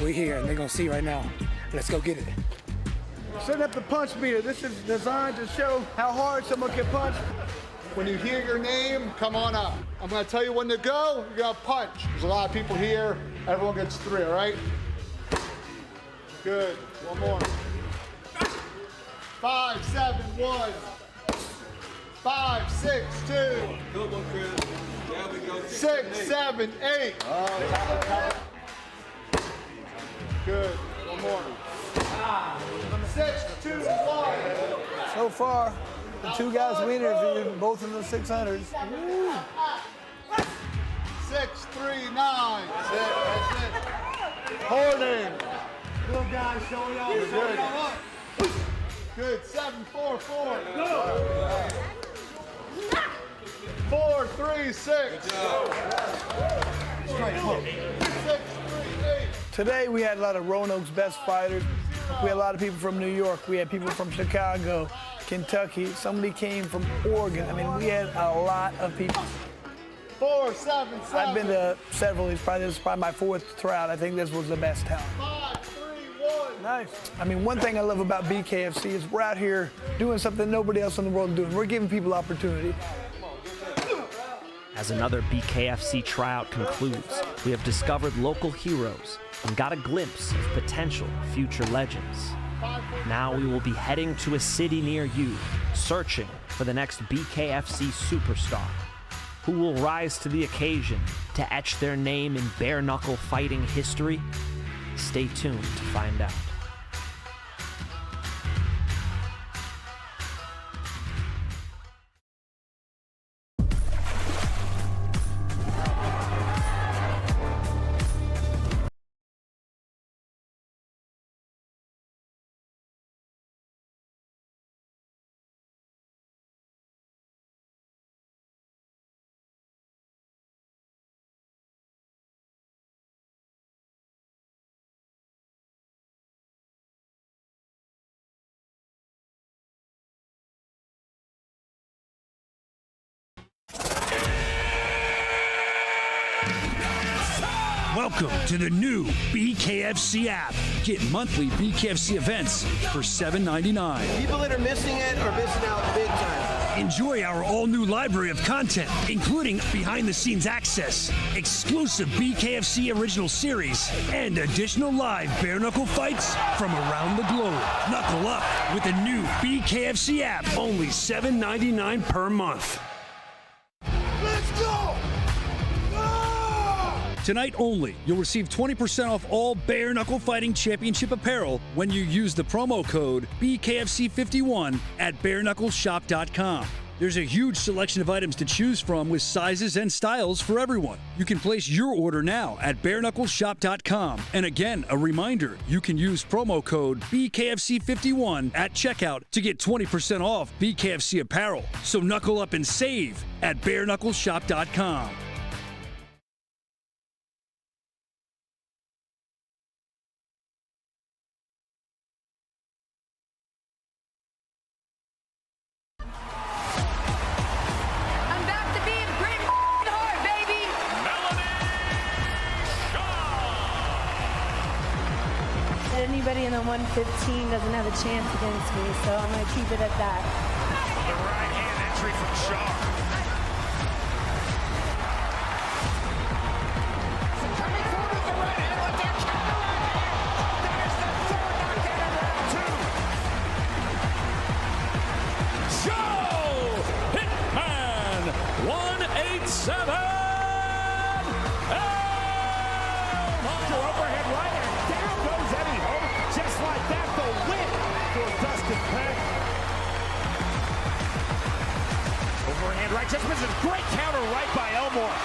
we're here and they're gonna see right now. Let's go get it. Setting up the punch meter. This is designed to show how hard someone can punch. When you hear your name, come on up. I'm gonna tell you when to go, you're gonna punch. There's a lot of people here. Everyone gets 3, all right? Good, one more. 5, 7, 1. 5, 6, 2. Good one, Chris. There we go. 6, 7, 8. Good. One more. 6, 2, 1. So far, the 2 guys we interviewed, both in the 600s. 6, 3, 9. That's it. That's it. Holding. Good guys, showing y'all. Good. Good. 7, 4, 4. Go. 4, 3, 6. Straight hook. 6, 3, 8. Today we had a lot of Roanoke's best fighters. We had a lot of people from New York. We had people from Chicago, Kentucky. Somebody came from Oregon. I mean, we had a lot of people. 4, 7, 7. I've been to several. This is probably my 4th tryout. I think this was the best time. 5, 3, 1. Nice. I mean, one thing I love about BKFC is we're out here doing something nobody else in the world is doing. We're giving people opportunity. As another BKFC tryout concludes, we have discovered local heroes and got a glimpse of potential future legends. Now we will be heading to a city near you, searching for the next BKFC superstar, who will rise to the occasion to etch their name in bare-knuckle fighting history. Stay tuned to find out. Welcome to the new BKFC app. Get monthly BKFC events for $7.99. People that are missing it are missing out big time. Enjoy our all-new library of content, including behind-the-scenes access, exclusive BKFC original series, and additional live bare-knuckle fights from around the globe. Knuckle up with the new BKFC app, only $7.99 per month. Let's go! Tonight only, you'll receive 20% off all Bare Knuckle Fighting Championship apparel when you use the promo code BKFC51 at bareknuckleshop.com. There's a huge selection of items to choose from with sizes and styles for everyone. You can place your order now at bareknuckleshop.com. And again, a reminder, you can use promo code BKFC51 at checkout to get 20% off BKFC apparel. So knuckle up and save at bareknuckleshop.com. Anybody in the 115 doesn't have a chance against me, so I'm going to keep it at that. The right hand entry from Shah. Coming forward with the right hand with that counter right hand. That is the third knockout in round two. Joe Hitman 187. Overhead right hand. Down goes Eddie Home. Just like that, the win for Dustin Pague. Overhand right, just misses. Great counter right by Elmore.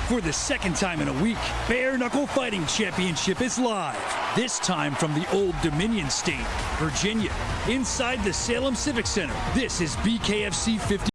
For the second time in a week, Bare Knuckle Fighting Championship is live. This time from the Old Dominion State, Virginia, inside the Salem Civic Center. This is BKFC 50.